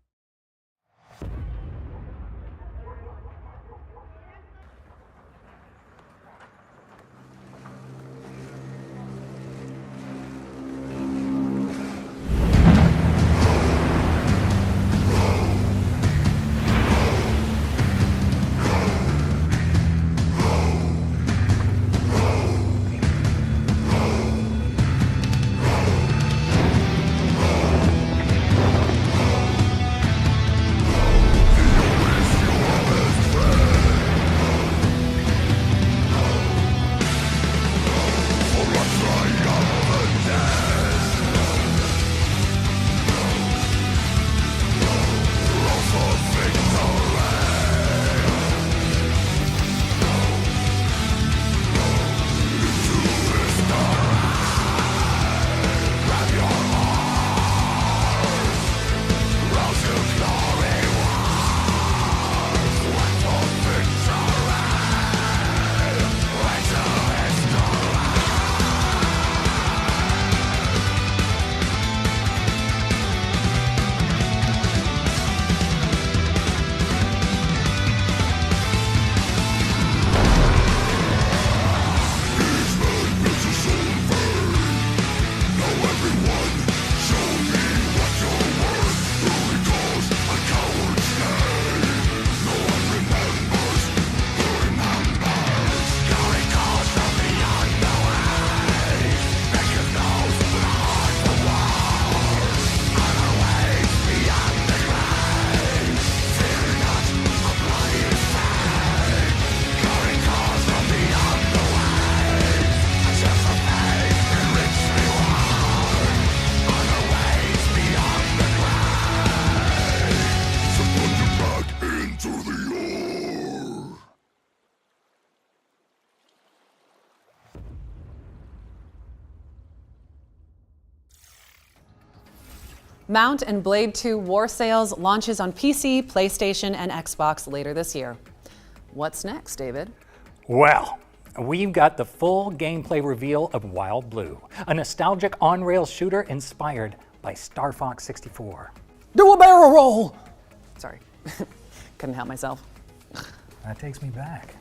Mount and Blade 2 War Sales launches on PC, PlayStation, and Xbox later this year. What's next, David? Well, we've got the full gameplay reveal of Wild Blue, a nostalgic on-rails shooter inspired by Star Fox 64. Do a barrel roll! Sorry, couldn't help myself. That takes me back.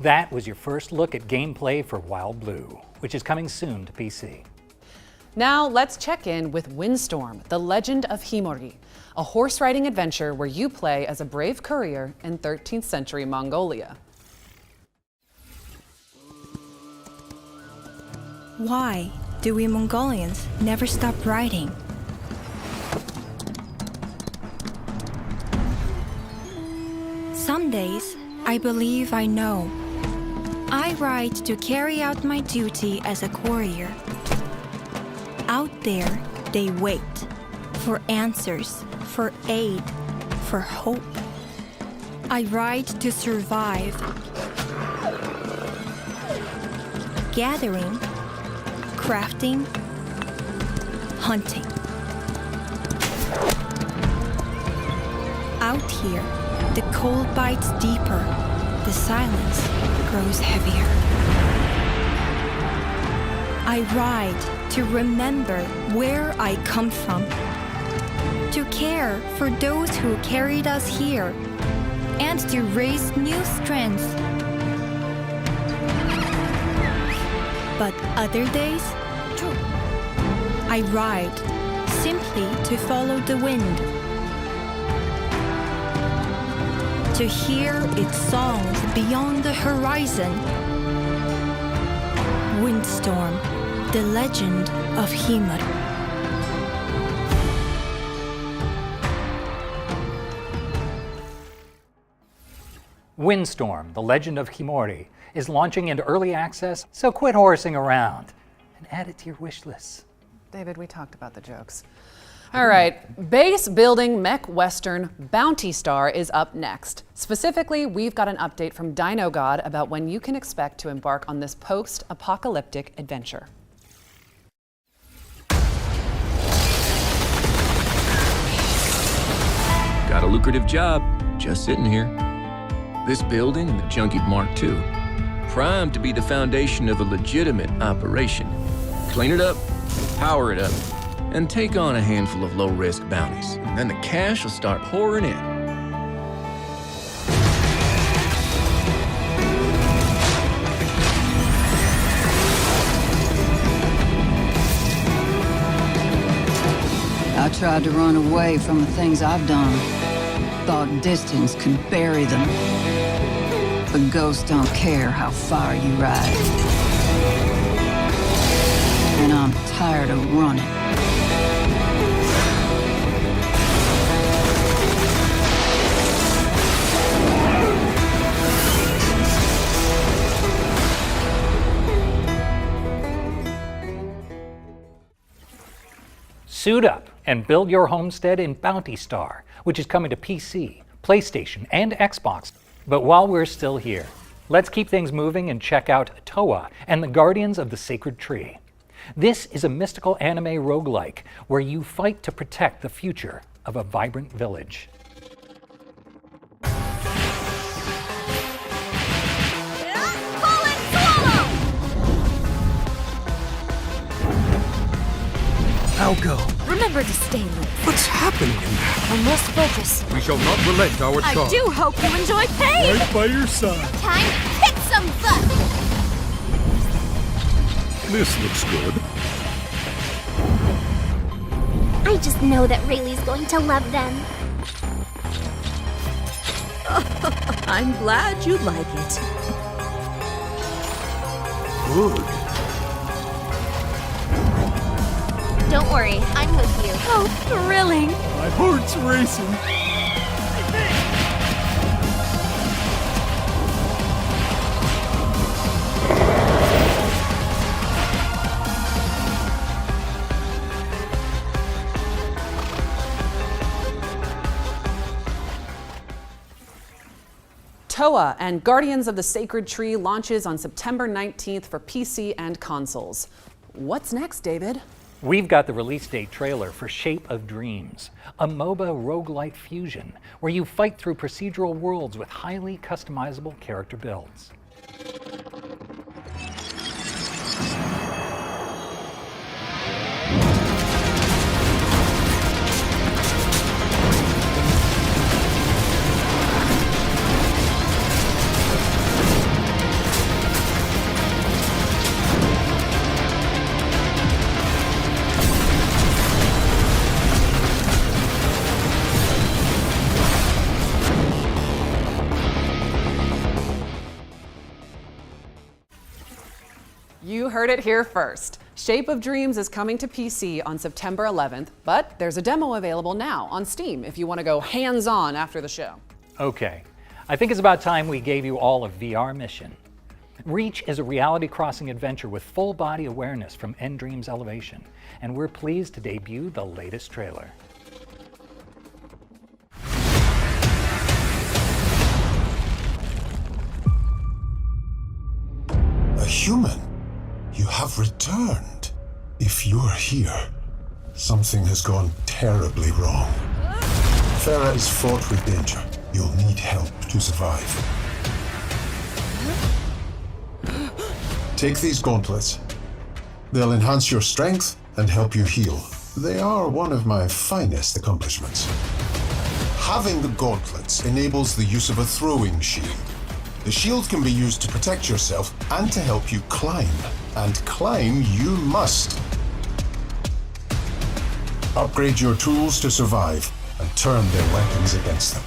That was your first look at gameplay for Wild Blue, which is coming soon to PC. Now let's check in with Windstorm, the Legend of Himori, a horse-riding adventure where you play as a brave courier in 13th century Mongolia. Why do we Mongolians never stop riding? Some days, I believe I know. I ride to carry out my duty as a courier. Out there, they wait for answers, for aid, for hope. I ride to survive. Gathering, crafting, hunting. Out here, the cold bites deeper, the silence grows heavier. I ride to remember where I come from, to care for those who carried us here, and to raise new strength. But other days, I ride simply to follow the wind, to hear its songs beyond the horizon. Windstorm, the Legend of Himori. Windstorm, the Legend of Himori, is launching into early access, so quit horsing around and add it to your wish list. David, we talked about the jokes. All right, base building mech western Bounty Star is up next. Specifically, we've got an update from Dino God about when you can expect to embark on this post-apocalyptic adventure. Got a lucrative job, just sitting here. This building and the junkie Mark II, primed to be the foundation of a legitimate operation. Clean it up, power it up, and take on a handful of low-risk bounties. And then the cash will start pouring in. I tried to run away from the things I've done. Thought distance could bury them. But ghosts don't care how far you ride. And I'm tired of running. Suit up and build your homestead in Bounty Star, which is coming to PC, PlayStation, and Xbox. But while we're still here, let's keep things moving and check out Toa and the Guardians of the Sacred Tree. This is a mystical anime roguelike where you fight to protect the future of a vibrant village. I'll go. Remember to stay loose. What's happening in there? I must focus. We shall not relent our I charge. do hope you enjoy pain! Right by your side. Time to kick some butt! This looks good. I just know that Rayleigh's going to love them. I'm glad you like it. Good. Don't worry, I'm with you. Oh, thrilling! My heart's racing. Toa and Guardians of the Sacred Tree launches on September 19th for PC and consoles. What's next, David? We've got the release date trailer for Shape of Dreams, a MOBA roguelite fusion where you fight through procedural worlds with highly customizable character builds. You heard it here first. Shape of Dreams is coming to PC on September 11th, but there's a demo available now on Steam if you want to go hands-on after the show. Okay, I think it's about time we gave you all a VR mission. Reach is a reality-crossing adventure with full body awareness from Endream's Elevation, and we're pleased to debut the latest trailer. A human? You have returned. If you're here, something has gone terribly wrong. Farah is fraught with danger. You'll need help to survive. Take these gauntlets. They'll enhance your strength and help you heal. They are one of my finest accomplishments. Having the gauntlets enables the use of a throwing shield. The shield can be used to protect yourself and to help you climb. And climb you must. Upgrade your tools to survive and turn their weapons against them.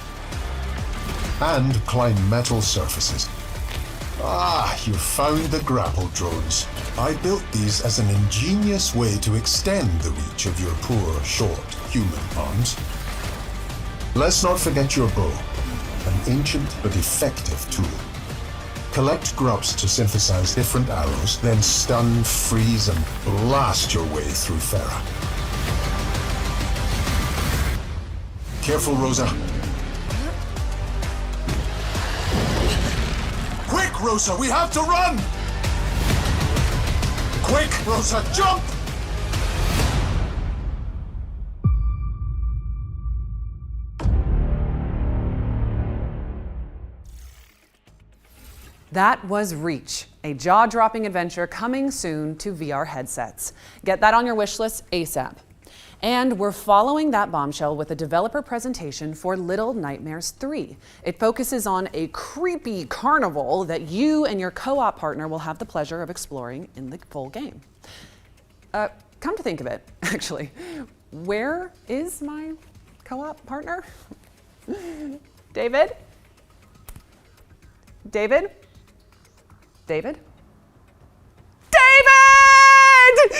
And climb metal surfaces. Ah, you found the grapple drones. I built these as an ingenious way to extend the reach of your poor, short human arms. Let's not forget your bow, an ancient but effective tool. Collect grubs to synthesize different arrows, then stun, freeze, and blast your way through Farah. Careful, Rosa. Quick, Rosa, we have to run! Quick, Rosa, jump! That was Reach, a jaw-dropping adventure coming soon to VR headsets. Get that on your wish list ASAP. And we're following that bombshell with a developer presentation for Little Nightmares 3. It focuses on a creepy carnival that you and your co-op partner will have the pleasure of exploring in the full game. Come to think of it, actually, where is my co-op partner? David? David? David? David!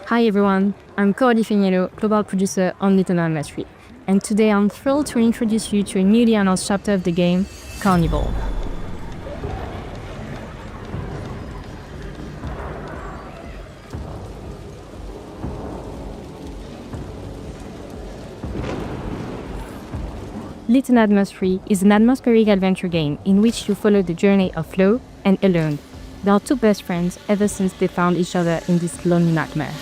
Hi everyone, I'm Coralie Feniello, global producer on Little Nightmares 3, and today I'm thrilled to introduce you to a newly announced chapter of the game, Carnival. Little Nightmares 3 is an atmospheric adventure game in which you follow the journey of Flo and Alone. They are two best friends ever since they found each other in this lonely nightmare.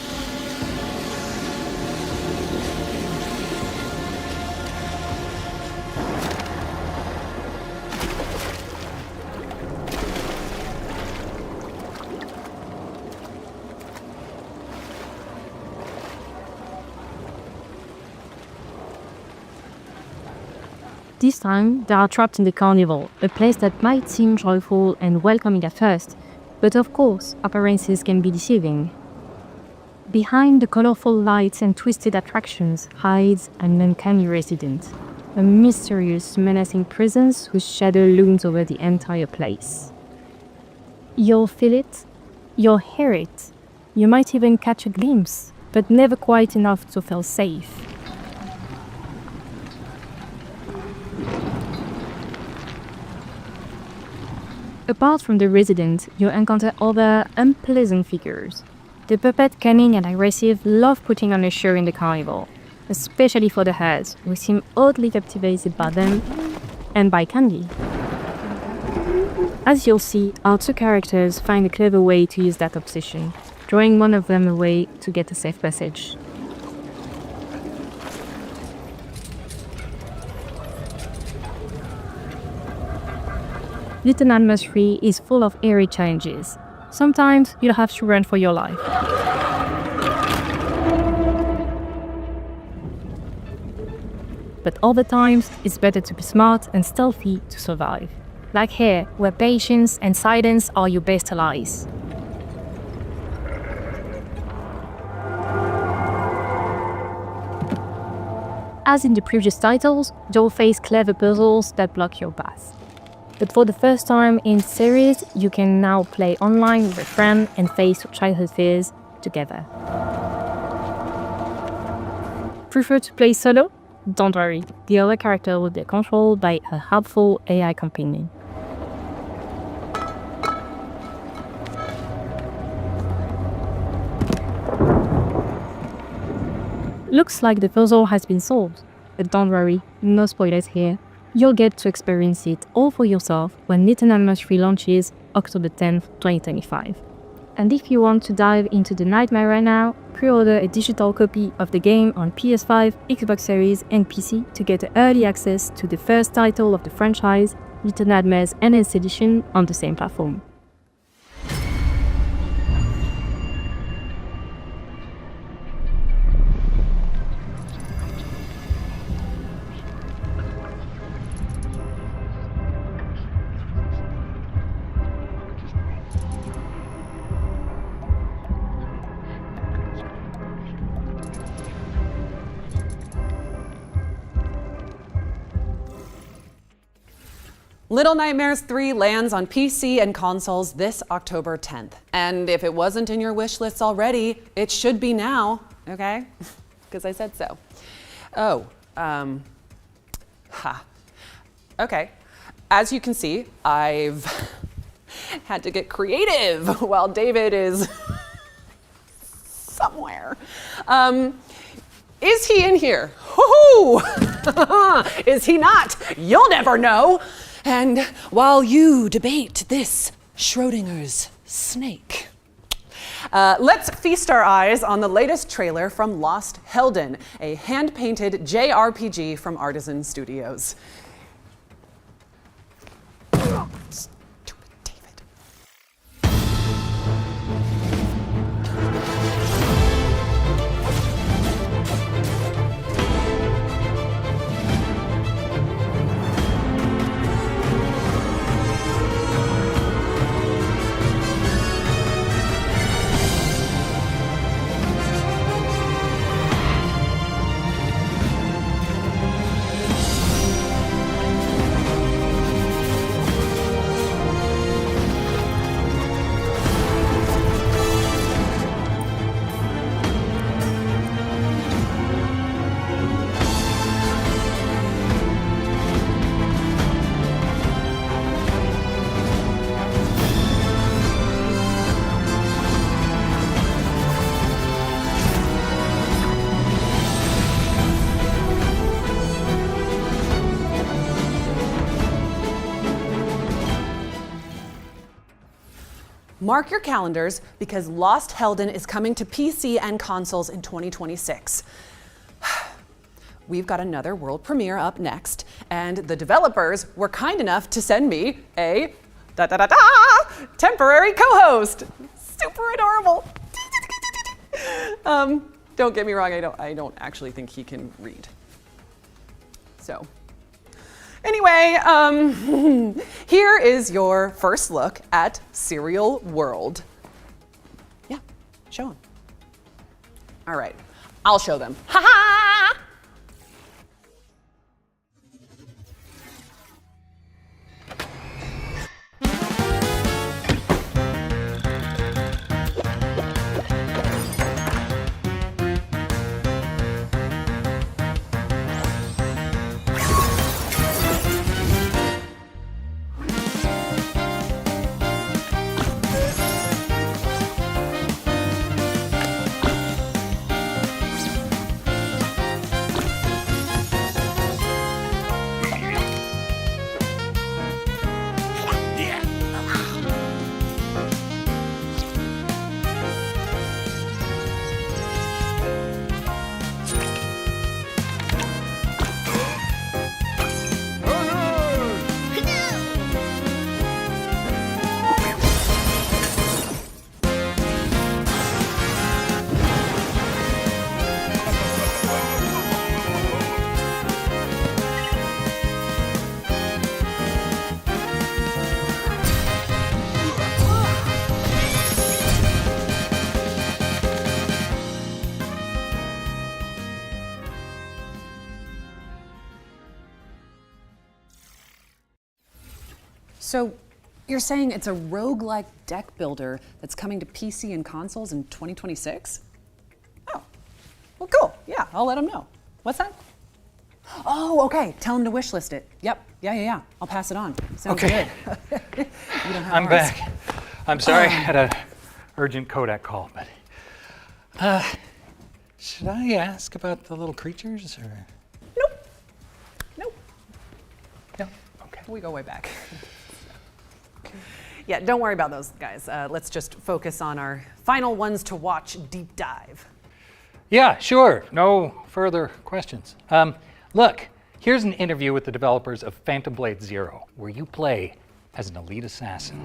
This time, they are trapped in the carnival, a place that might seem joyful and welcoming at first, but of course, appearances can be deceiving. Behind the colorful lights and twisted attractions hides an uncanny resident, a mysterious, menacing presence whose shadow looms over the entire place. You'll feel it, you'll hear it, you might even catch a glimpse, but never quite enough to feel safe. Apart from the resident, you encounter other unpleasant figures. The puppet, cunning and aggressive, love putting on a show in the carnival, especially for the hares, who seem oddly captivated by them and by candy. As you'll see, our two characters find a clever way to use that obsession, drawing one of them away to get a safe passage. Little Nightmares 3 is full of eerie challenges. Sometimes you'll have to run for your life. But other times, it's better to be smart and stealthy to survive. Like here, where patience and silence are your best allies. As in the previous titles, you'll face clever puzzles that block your path. But for the first time in the series, you can now play online with a friend and face your childhood fears together. Prefer to play solo? Don't worry, the other character will be controlled by a helpful AI companion. Looks like the puzzle has been solved, but don't worry, no spoilers here. You'll get to experience it all for yourself when Little Nightmares 3 launches October 10th, 2025. And if you want to dive into the nightmare right now, pre-order a digital copy of the game on PS5, Xbox Series and PC to get early access to the first title of the franchise, Little Nightmares Enhanced Edition, on the same platform. Little Nightmares 3 lands on PC and consoles this October 10th. And if it wasn't in your wish list already, it should be now, okay? Because I said so. Okay. As you can see, I've had to get creative while David is somewhere. Is he in here? Woohoo! Is he not? You'll never know. And while you debate this Schrodinger's snake, let's feast our eyes on the latest trailer from Lost Helden, a hand-painted JRPG from Artisan Studios. Mark your calendars because Lost Helden is coming to PC and consoles in 2026. We've got another world premiere up next, and the developers were kind enough to send me a temporary co-host. Super adorable. Don't get me wrong, I don't actually think he can read. So, Anyway, here is your first look at Cereal World. Yeah, show them. All right, I'll show them. Ha ha! So you're saying it's a roguelike deck builder that's coming to PC and consoles in 2026? Oh, well, cool. Yeah, I'll let them know. What's that? Oh, okay. Tell them to wishlist it. Yep. Yeah. I'll pass it on. Sounds Okay. good. You don't have I'm ours. back. I'm sorry, I had an urgent Kodak call, but should I ask about the little creatures or? Nope. No. Okay. We go way back. Yeah, don't worry about those guys. Let's just focus on our final ones to watch deep dive. Yeah, sure. No further questions. Look, here's an interview with the developers of Phantom Blade Zero, where you play as an elite assassin.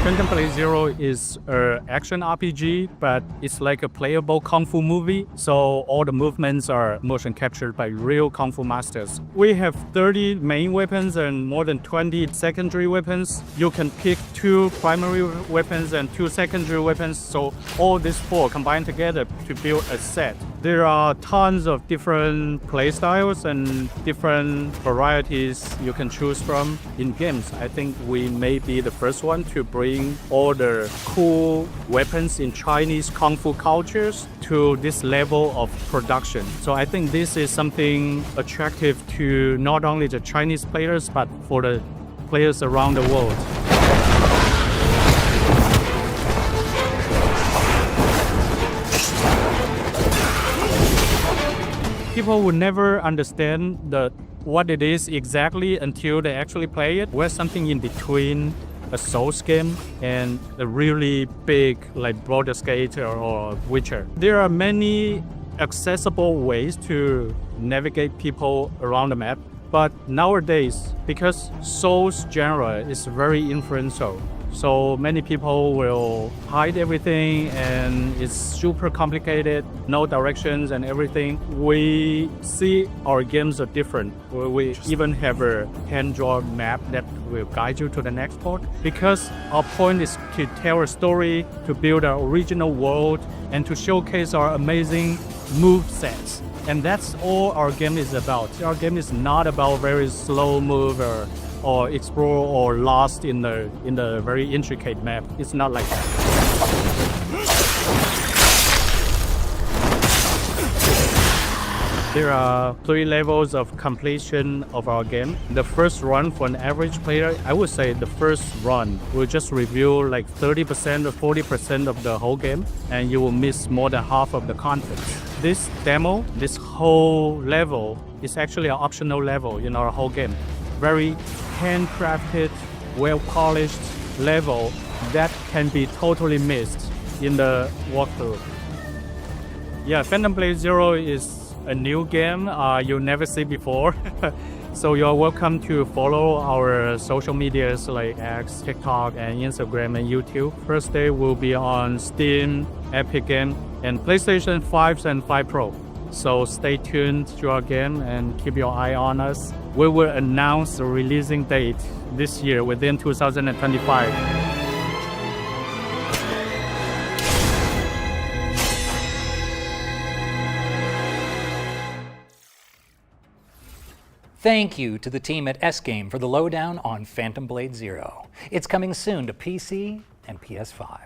Phantom Blade Zero is an action RPG, but it's like a playable kung fu movie, so all the movements are motion captured by real kung fu masters. We have 30 main weapons and more than 20 secondary weapons. You can pick 2 primary weapons and 2 secondary weapons, so all these 4 combined together to build a set. There are tons of different playstyles and different varieties you can choose from in games. I think we may be the first one to bring all the cool weapons in Chinese kung fu cultures to this level of production. So I think this is something attractive to not only the Chinese players, but for the players around the world. People will never understand what it is exactly until they actually play it. We're something in between a Souls game and a really big like Baldur's Gate or Witcher. There are many accessible ways to navigate people around the map, but nowadays, because Souls genre is very influential, so many people will hide everything and it's super complicated, no directions and everything. We see our games are different. We even have a hand-drawn map that will guide you to the next port, because our point is to tell a story, to build our original world, and to showcase our amazing move sets. And that's all our game is about. Our game is not about very slow move or explore or lost in the very intricate map. It's not like that. There are 3 levels of completion of our game. The first run for an average player, I would say the first run will just review like 30% or 40% of the whole game, and you will miss more than half of the content. This demo, this whole level is actually an optional level in our whole game. Very handcrafted, well-polished level that can be totally missed in the walkthrough. Yeah, Phantom Blade Zero is a new game you'll never see before. So you're welcome to follow our social medias like X, TikTok, and Instagram and YouTube. First day will be on Steam, Epic Game, and PlayStation 5 and 5 Pro. So stay tuned to our game and keep your eye on us. We will announce the releasing date this year within 2025. Thank you to the team at S-Game for the lowdown on Phantom Blade Zero. It's coming soon to PC and PS5.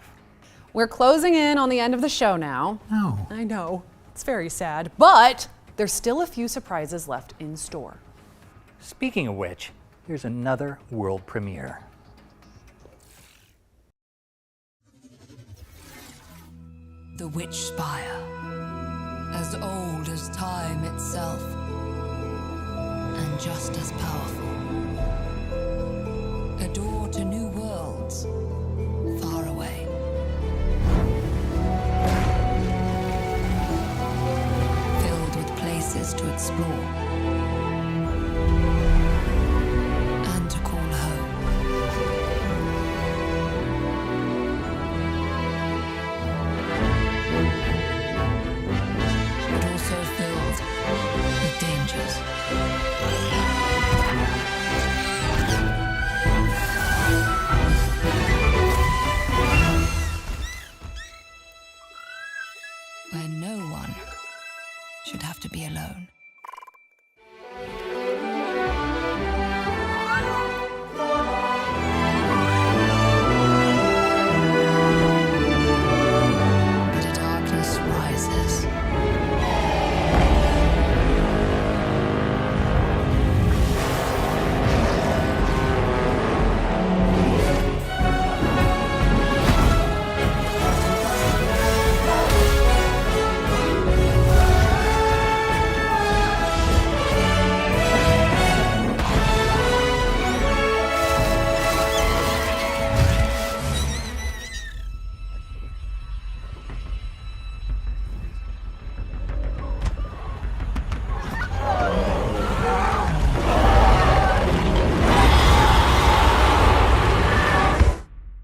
We're closing in on the end of the show now. No. I know, it's very sad, but there's still a few surprises left in store. Speaking of which, here's another world premiere. The Witch Spire, as old as time itself, and just as powerful. A door to new worlds, far away. Filled with places to explore and to call home. But also filled with dangers. Where no one should have to be alone. But a darkness rises.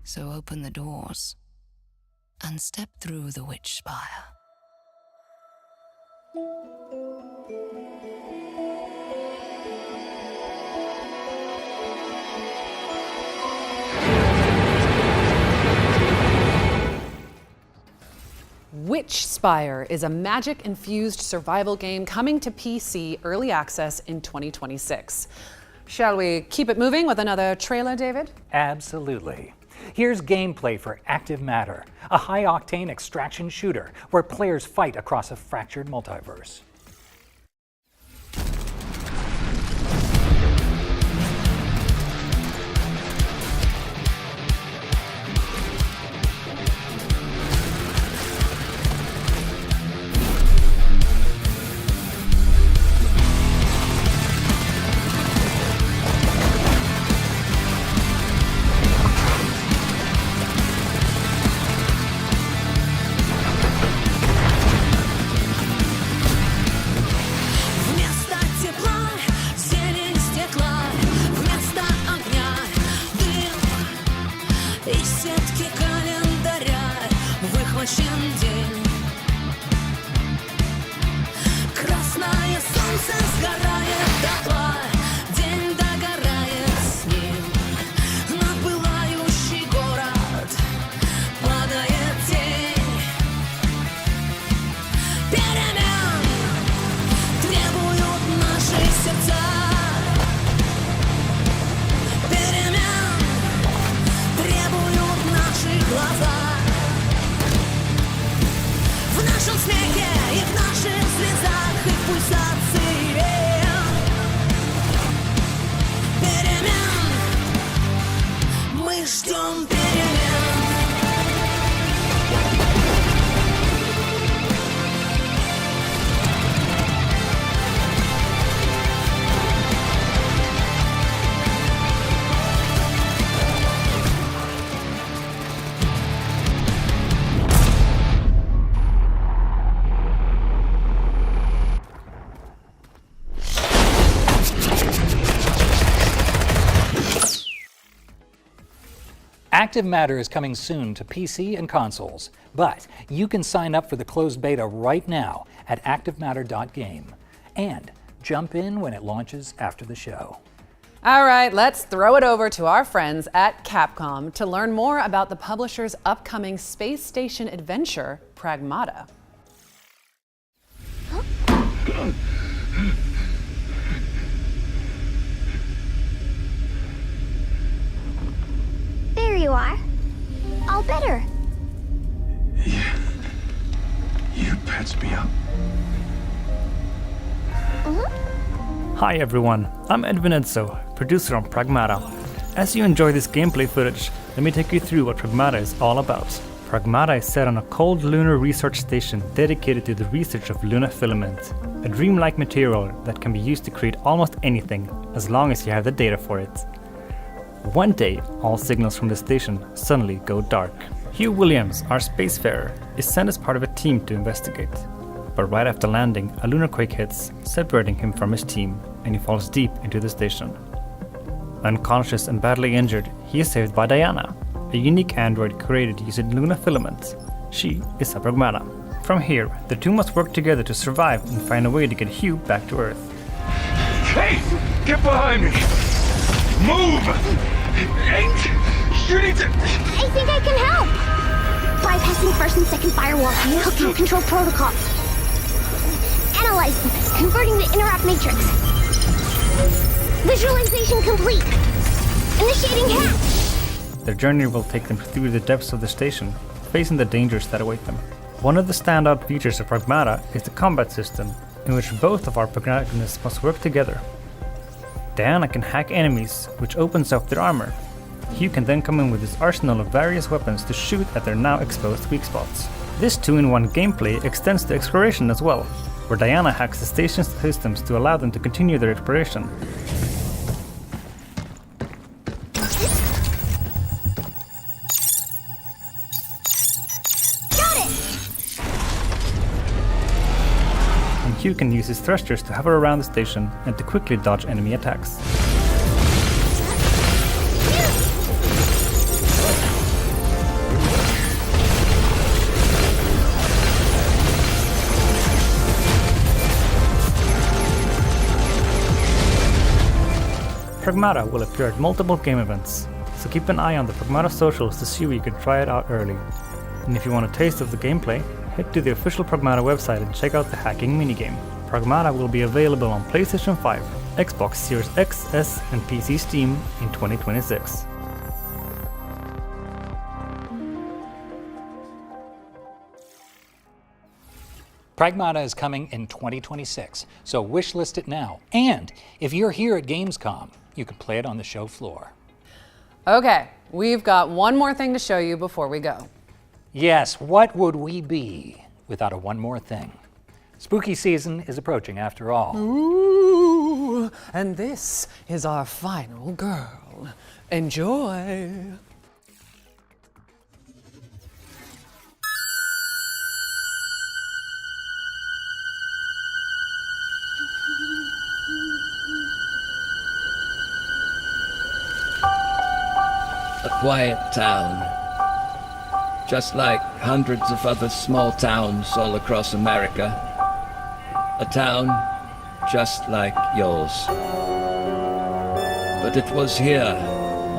So open the doors and step through the Witch Spire. Witch Spire is a magic-infused survival game coming to PC early access in 2026. Shall we keep it moving with another trailer, David? Absolutely. Here's gameplay for Active Matter, a high-octane extraction shooter where players fight across a fractured multiverse. Active Matter is coming soon to PC and consoles, but you can sign up for the closed beta right now at activematter.game and jump in when it launches after the show. All right, let's throw it over to our friends at Capcom to learn more about the publisher's upcoming space station adventure, Pragmata. There you are. All better. You patched me up. Hi everyone, I'm Edwin Edzo, producer on Pragmata. As you enjoy this gameplay footage, let me take you through what Pragmata is all about. Pragmata is set on a cold lunar research station dedicated to the research of lunar filament, a dreamlike material that can be used to create almost anything, as long as you have the data for it. One day, all signals from the station suddenly go dark. Hugh Williams, our spacefarer, is sent as part of a team to investigate. But right after landing, a lunar quake hits, separating him from his team, and he falls deep into the station. Unconscious and badly injured, he is saved by Diana, a unique android created using lunar filament. She is a Pragmata. From here, the two must work together to survive and find a way to get Hugh back to Earth. Hey! Get behind me! Move! You need to... I think I can help. Bypassing first and second firewalls, hooking control protocols. Analyze them, converting the interrupt matrix. Visualization complete. Initiating hatch. Their journey will take them through the depths of the station, facing the dangers that await them. One of the standout features of Pragmata is the combat system, in which both of our protagonists must work together. Diana can hack enemies, which opens up their armor. Hugh can then come in with his arsenal of various weapons to shoot at their now exposed weak spots. This 2-in-1 gameplay extends to exploration as well, where Diana hacks the station's systems to allow them to continue their exploration. And Hugh can use his thrusters to hover around the station and to quickly dodge enemy attacks. Pragmata will appear at multiple game events, so keep an eye on the Pragmata socials to see where you can try it out early. And if you want a taste of the gameplay, head to the official Pragmata website and check out the hacking minigame. Pragmata will be available on PlayStation 5, Xbox Series X, S, and PC Steam in 2026. Pragmata is coming in 2026, so wishlist it now. And if you're here at Gamescom, you can play it on the show floor. Okay, we've got one more thing to show you before we go. Yes, what would we be without a one more thing? Spooky season is approaching after all. Ooh, and this is our final girl. Enjoy. A quiet town, just like hundreds of other small towns all across America. A town just like yours. But it was here,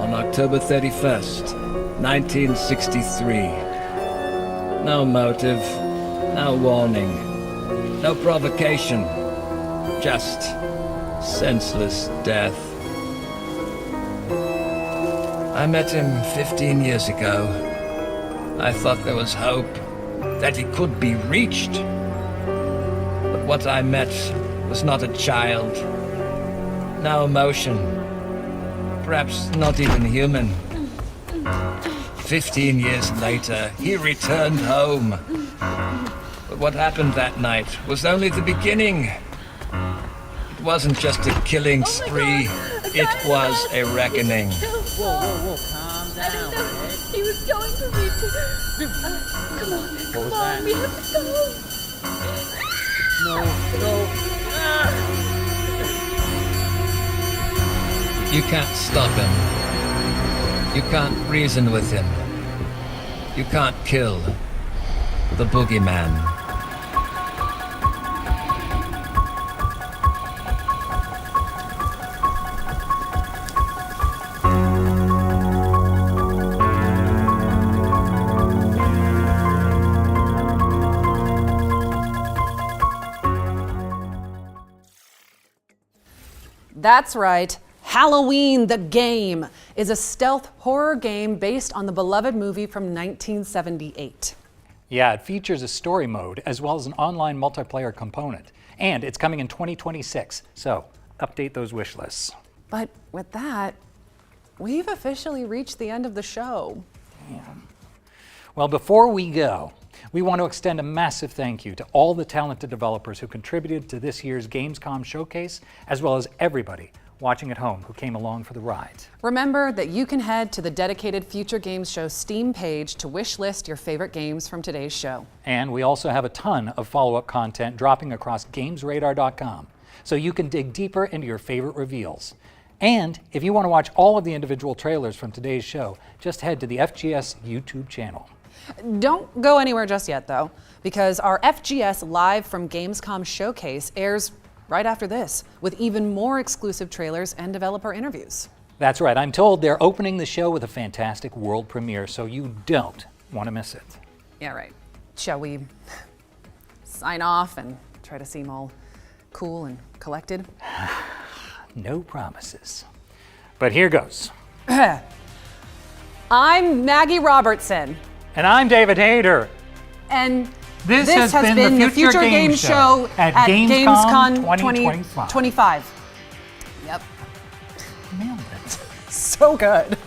on October 31st, 1963. No motive, no warning, no provocation, just senseless death. I met him 15 years ago. I thought there was hope, that he could be reached. But what I met was not a child. No emotion. Perhaps not even human. 15 years later, he returned home. But what happened that night was only the beginning. It wasn't just a killing spree, it was a reckoning. Whoa, calm down. He was going to reach it. Come on, we have to go. No. You can't stop him. You can't reason with him. You can't kill the boogeyman. That's right. Halloween the Game is a stealth horror game based on the beloved movie from 1978. Yeah, it features a story mode as well as an online multiplayer component. And it's coming in 2026, so update those wish lists. But with that, we've officially reached the end of the show. Yeah. Well, before we go, we want to extend a massive thank you to all the talented developers who contributed to this year's Gamescom showcase, as well as everybody watching at home who came along for the ride. Remember that you can head to the dedicated Future Games Show Steam page to wish list your favorite games from today's show. And we also have a ton of follow-up content dropping across gamesradar.com, so you can dig deeper into your favorite reveals. And if you want to watch all of the individual trailers from today's show, just head to the FGS YouTube channel. Don't go anywhere just yet, though, because our FGS Live from Gamescom showcase airs right after this, with even more exclusive trailers and developer interviews. That's right. I'm told they're opening the show with a fantastic world premiere, so you don't want to miss it. Yeah, right. Shall we sign off and try to seem all cool and collected? No promises. But here goes. I'm Maggie Robertson. And I'm David Hayter. And this has been the Future Game Show at Gamescom 2025. Yep. Nailed it. So good.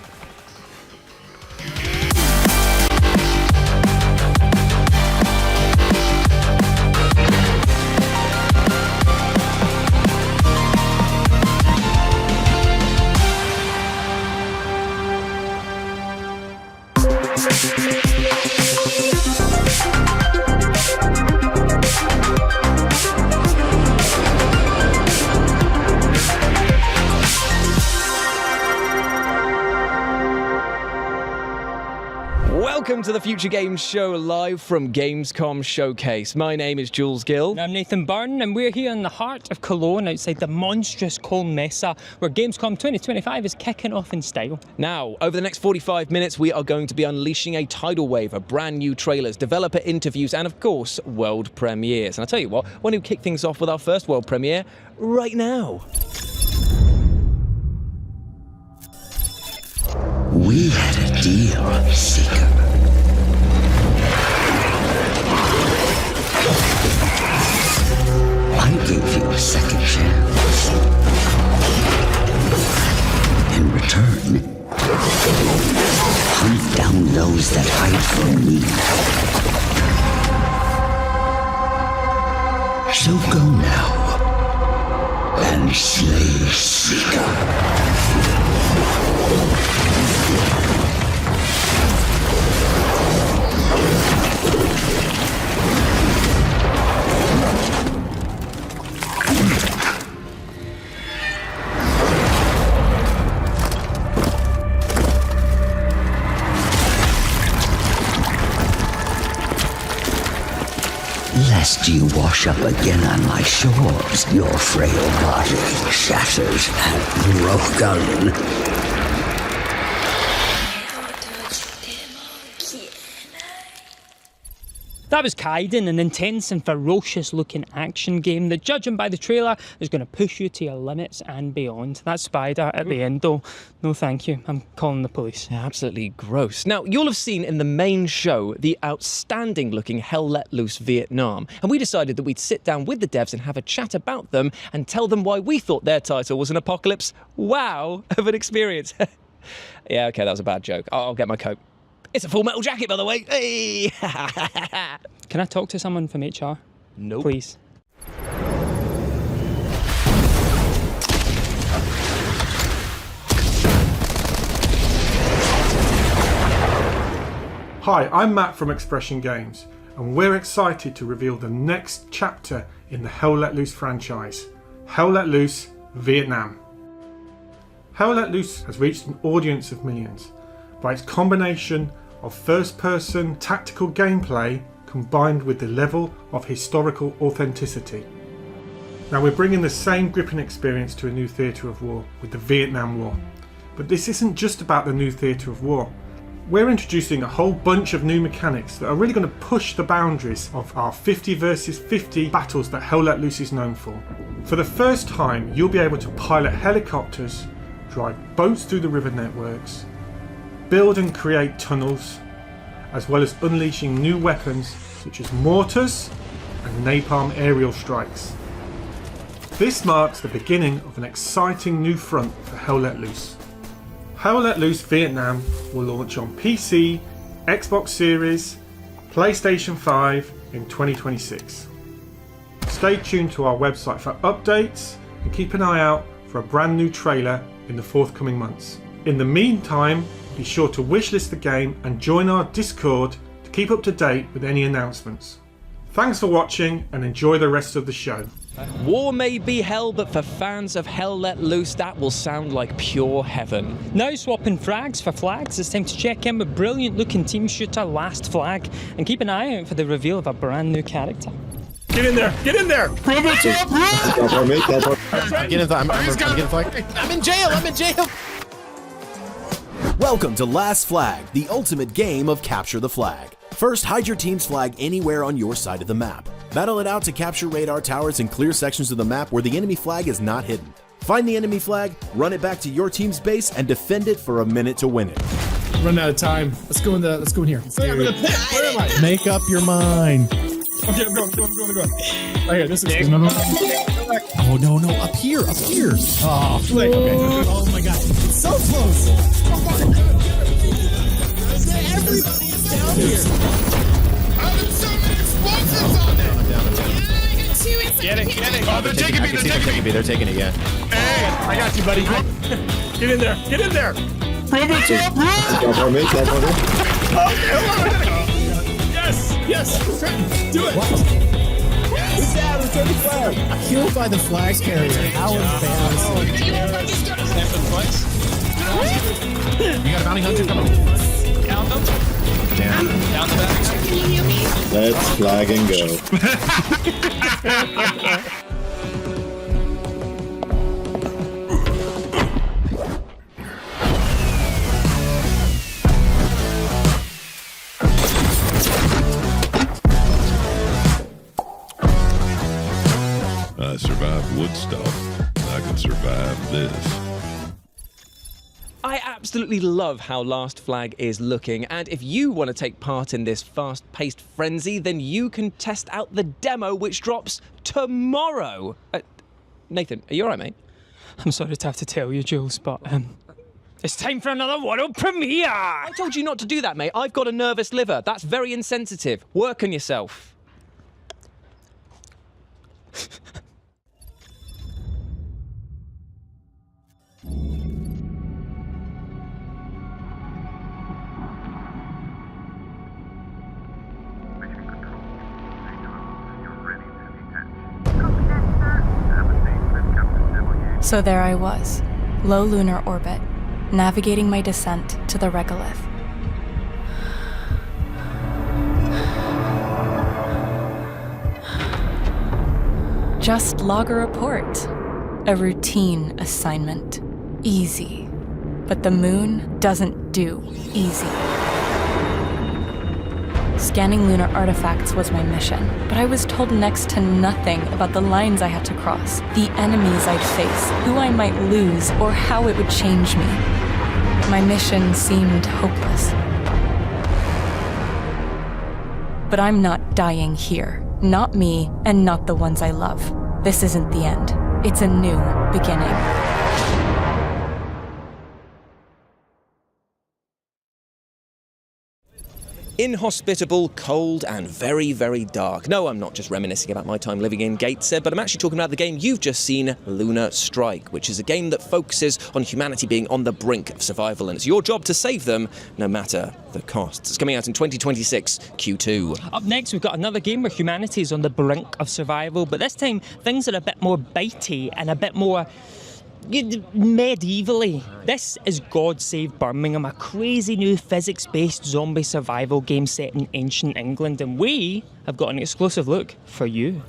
Welcome to the Future Games Show live from Gamescom Showcase. My name is Jules Gill. And I'm Nathan Byrne, and we're here in the heart of Cologne outside the monstrous Cologne Messe, where Gamescom 2025 is kicking off in style. Now, over the next 45 minutes, we are going to be unleashing a tidal wave of brand new trailers, developer interviews, and of course, world premieres. And I'll tell you what, why don't we kick things off with our first world premiere right now? We had a deal, Seeker. I gave you a second chance. In return, hunt down those that hide from me. So go now and slay Seeker. Lest you wash up again on my shores, your frail body shattered and broken. That was Kaiden, an intense and ferocious looking action game that, judging by the trailer, is going to push you to your limits and beyond. That spider at the end though, no thank you, I'm calling the police. Yeah, absolutely gross. Now, you'll have seen in the main show the outstanding looking Hell Let Loose Vietnam, and we decided that we'd sit down with the devs and have a chat about them and tell them why we thought their title was an apocalypse wow of an experience. Yeah, okay, that was a bad joke. I'll get my coat. It's a Full Metal Jacket, by the way. Hey! Can I talk to someone from HR? Nope. Please. Hi, I'm Matt from Expression Games, and we're excited to reveal the next chapter in the Hell Let Loose franchise, Hell Let Loose Vietnam. Hell Let Loose has reached an audience of millions, by its combination of first-person tactical gameplay combined with the level of historical authenticity. Now we're bringing the same gripping experience to a new theatre of war with the Vietnam War. But this isn't just about the new theatre of war. We're introducing a whole bunch of new mechanics that are really going to push the boundaries of our 50 versus 50 battles that Hell Let Loose is known for. For the first time, you'll be able to pilot helicopters, drive boats through the river networks, build and create tunnels, as well as unleashing new weapons such as mortars and napalm aerial strikes. This marks the beginning of an exciting new front for Hell Let Loose. Hell Let Loose Vietnam will launch on PC, Xbox Series, PlayStation 5 in 2026. Stay tuned to our website for updates and keep an eye out for a brand new trailer in the forthcoming months. In the meantime, be sure to wishlist the game and join our Discord to keep up to date with any announcements. Thanks for watching and enjoy the rest of the show. War may be hell, but for fans of Hell Let Loose, that will sound like pure heaven. Now swapping frags for flags, it's time to check in with brilliant looking team shooter Last Flag and keep an eye out for the reveal of a brand new character. Get in there! Get in there! Prove it to him! I'm getting flag. I'm in jail! I'm in jail! Welcome to Last Flag, the ultimate game of capture the flag. First, hide your team's flag anywhere on your side of the map. Battle it out to capture radar towers and clear sections of the map where the enemy flag is not hidden. Find the enemy flag, run it back to your team's base, and defend it for a minute to win it. Run out of time. Let's go in here. I'm gonna pick. Where am I? Make up your mind. Okay, I'm going. Right here, this is no. Oh no, up here. Oh, Wait, okay. Oh my god, it's so close. Oh my god. Everybody is down here. Having so many explosives on it. Get it. Oh, they're taking me. They're taking it, yeah. Hey, I got you, buddy. Get in there. Prove it to him. Yes. Do it. What? Who's down? Return the flag. Killed by the flag carrier. How embarrassing. You got a bounty hunter coming. Count them. Down. Down the back. Can you hear me? Let's flag and go. I survived Woodstock. I can survive this. I absolutely love how Last Flag is looking, and if you want to take part in this fast-paced frenzy, then you can test out the demo, which drops tomorrow. Nathan, are you alright, mate? I'm sorry to have to tell you, Jules, but it's time for another world premiere! I told you not to do that, mate. I've got a nervous liver. That's very insensitive. Work on yourself. So there I was, low lunar orbit, navigating my descent to the regolith. Just log a report. A routine assignment. Easy. But the moon doesn't do easy. Scanning lunar artifacts was my mission, but I was told next to nothing about the lines I had to cross, the enemies I'd face, who I might lose, or how it would change me. My mission seemed hopeless. But I'm not dying here. Not me, and not the ones I love. This isn't the end. It's a new beginning. Inhospitable, cold, and very, very dark. No, I'm not just reminiscing about my time living in Gateshead, but I'm actually talking about the game you've just seen, Lunar Strike, which is a game that focuses on humanity being on the brink of survival, and it's your job to save them, no matter the costs. It's coming out in 2026, Q2. Up next, we've got another game where humanity is on the brink of survival, but this time, things are a bit more bitey and a bit more Medievally. This is God Save Birmingham, a crazy new physics-based zombie survival game set in ancient England, and we have got an exclusive look for you.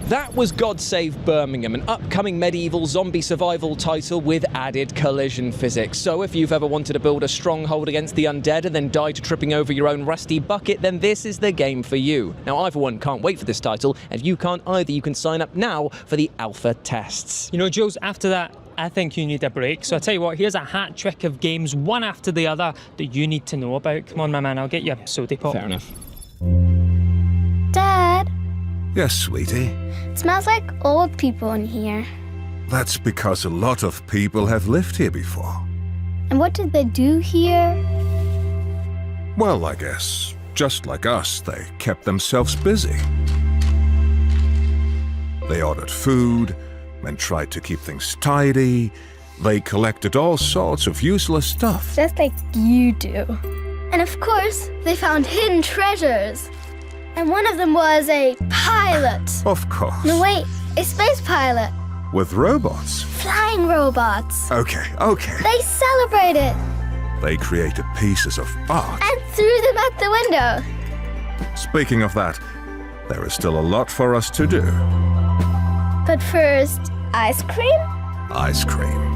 That was God Save Birmingham, an upcoming medieval zombie survival title with added collision physics. So if you've ever wanted to build a stronghold against the undead and then die to tripping over your own rusty bucket, then this is the game for you. Now, I for one can't wait for this title, and you can't either. You can sign up now for the alpha tests. You know, Jules, after that, I think you need a break. So I tell you what, here's a hat trick of games, one after the other, that you need to know about. Come on, my man, I'll get you a soda pop. Fair enough. Dad, Yes, sweetie. it smells like old people in here. That's because a lot of people have lived here before. And what did they do here? Well, I guess, just like us, they kept themselves busy. They ordered food and tried to keep things tidy. They collected all sorts of useless stuff. Just like you do. And of course, they found hidden treasures. And one of them was a pilot. Of course. No, wait, a space pilot. With robots. Flying robots. Okay. They celebrated They created pieces of art. and threw them out the window. Speaking of that, there is still a lot for us to do. But first, ice cream? Ice cream.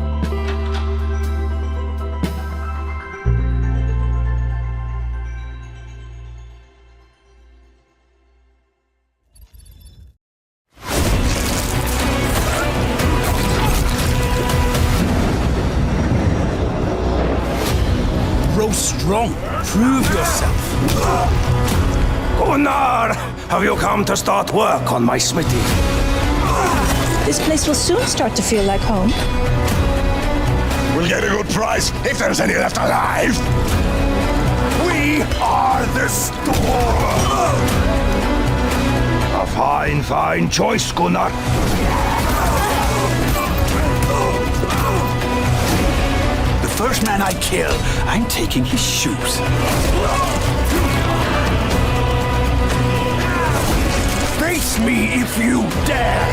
Grow strong. Prove yourself. Gunnar, have you come to start work on my smithy? This place will soon start to feel like home. We'll get a good price if there's any left alive. We are the store. A fine choice, Gunnar. The first man I kill, I'm taking his shoes. Face me if you dare!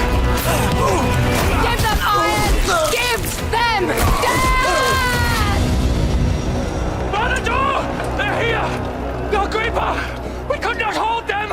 Give them iron! Give them death! By the door! They're here! Agrippa! We could not hold them!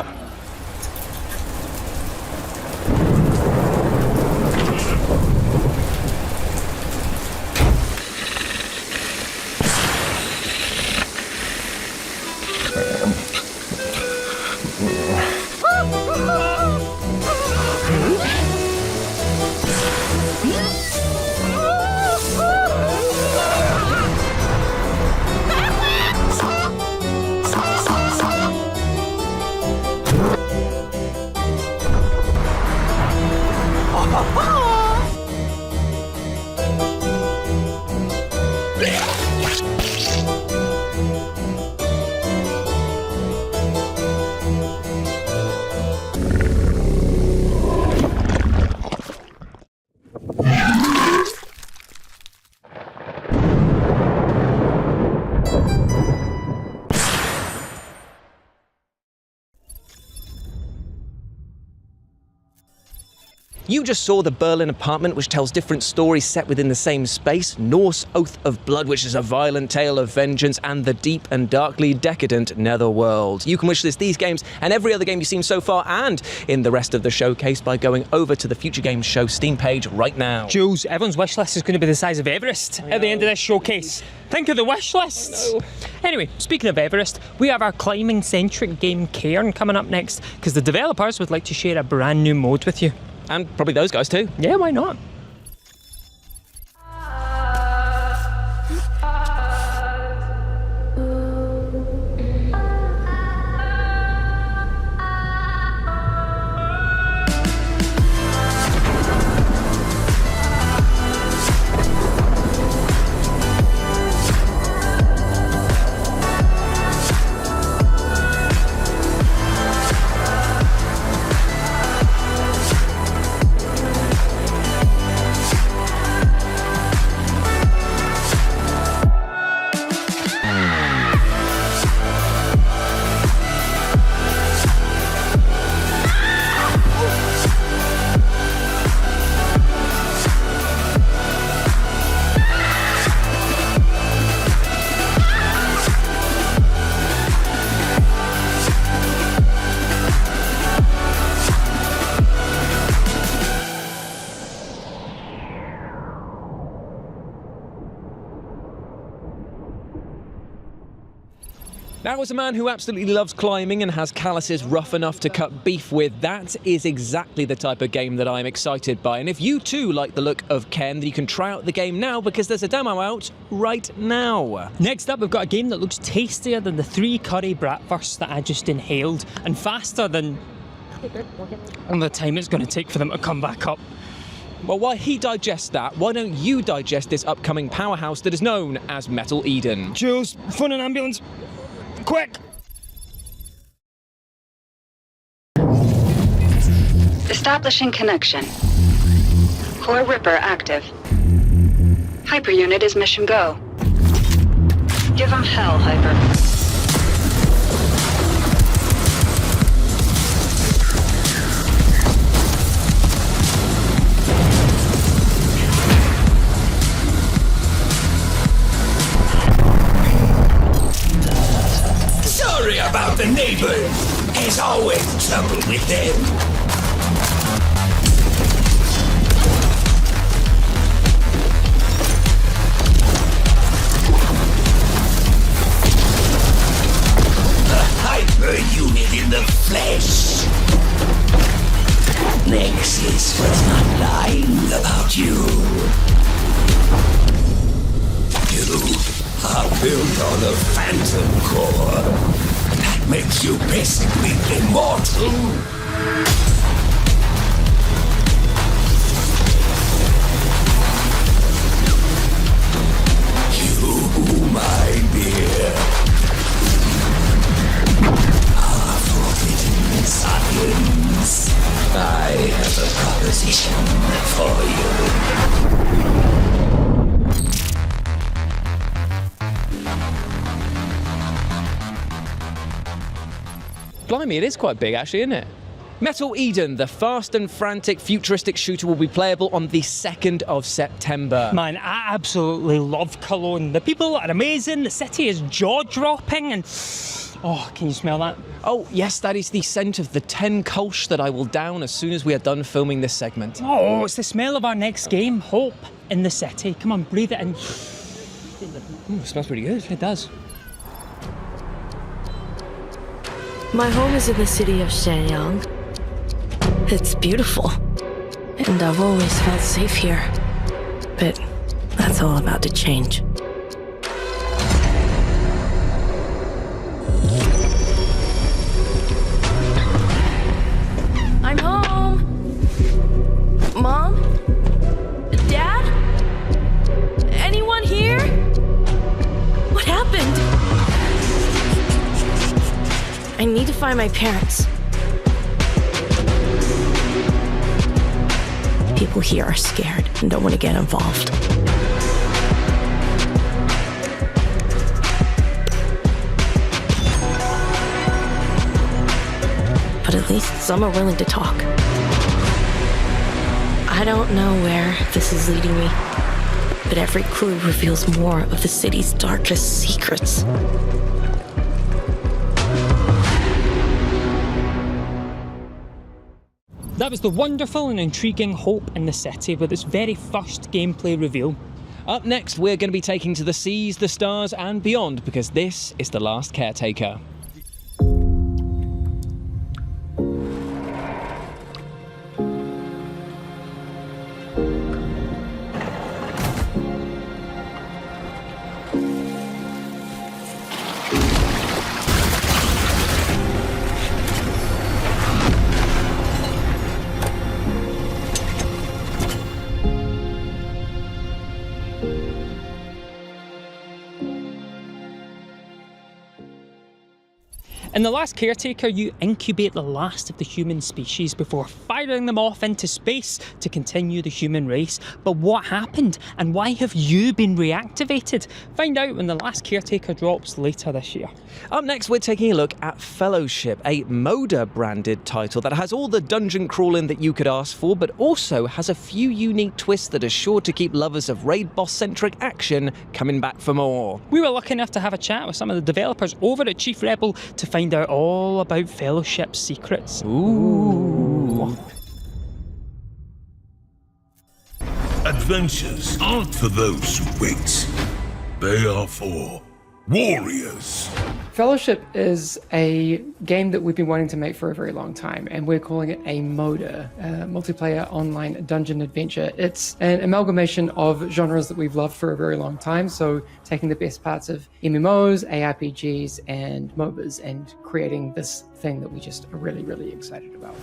You just saw the Berlin apartment, which tells different stories set within the same space, Norse Oath of Blood, which is a violent tale of vengeance, and the deep and darkly decadent Netherworld. You can wishlist these games and every other game you've seen so far and in the rest of the showcase by going over to the Future Games Show Steam page right now. Jules, everyone's wish list is going to be the size of Everest at the end of this showcase. Think of the wish lists. Anyway, speaking of Everest, we have our climbing-centric game Cairn coming up next because the developers would like to share a brand new mode with you. And probably those guys too. Yeah, why not? Now, as a man who absolutely loves climbing and has calluses rough enough to cut beef with, that is exactly the type of game that I'm excited by. And if you too like the look of Ken, then you can try out the game now because there's a demo out right now. Next up, we've got a game that looks tastier than the 3 curry bratwursts that I just inhaled and faster than the time it's going to take for them to come back up. Well, while he digests that, why don't you digest this upcoming powerhouse that is known as Metal Eden? Jules, phone an ambulance. Quick! Establishing connection. Core Ripper active. Hyper unit is mission go. Give him hell, Hyper. Sorry about the neighbors. There's always trouble with them. Hyper unit in the flesh. Nexus was not lying about you. You are built on a phantom core. That makes you basically immortal. You, my dear, forbidden science. I have a proposition for you. Blimey, it is quite big actually, isn't it? Metal Eden, the fast and frantic futuristic shooter, will be playable on the 2nd of September. Man, I absolutely love Cologne. The people are amazing, the city is jaw-dropping, and... Oh, can you smell that? Oh, yes, that is the scent of the 10 Kolsch that I will down as soon as we are done filming this segment. Oh, it's the smell of our next game, Hope in the City. Come on, breathe it in. It smells pretty good. It does. My home is in the city of Shenyang. It's beautiful, and I've always felt safe here. But that's all about to change. I'm home! Mom? Dad? Anyone here? What happened? I need to find my parents. People here are scared and don't want to get involved. But at least some are willing to talk. I don't know where this is leading me, but every clue reveals more of the city's darkest secrets. That was the wonderful and intriguing Hope in the City with its very first gameplay reveal. Up next, we're going to be taking to the seas, the stars, and beyond, because this is The Last Caretaker. In The Last Caretaker, you incubate the last of the human species before firing them off into space to continue the human race. But what happened, and why have you been reactivated? Find out when The Last Caretaker drops later this year. Up next, we're taking a look at Fellowship, a Moda-branded title that has all the dungeon crawling that you could ask for, but also has a few unique twists that are sure to keep lovers of raid boss-centric action coming back for more. We were lucky enough to have a chat with some of the developers over at Chief Rebel to find out all about Fellowship's secrets. Ooh. Adventures aren't for those who wait. They are for warriors. Fellowship is a game that we've been wanting to make for a very long time, and we're calling it a MODA, multiplayer online dungeon adventure. It's an amalgamation of genres that we've loved for a very long time, so taking the best parts of MMOs, ARPGs, and MOBAs, and creating this thing that we just are really, really excited about.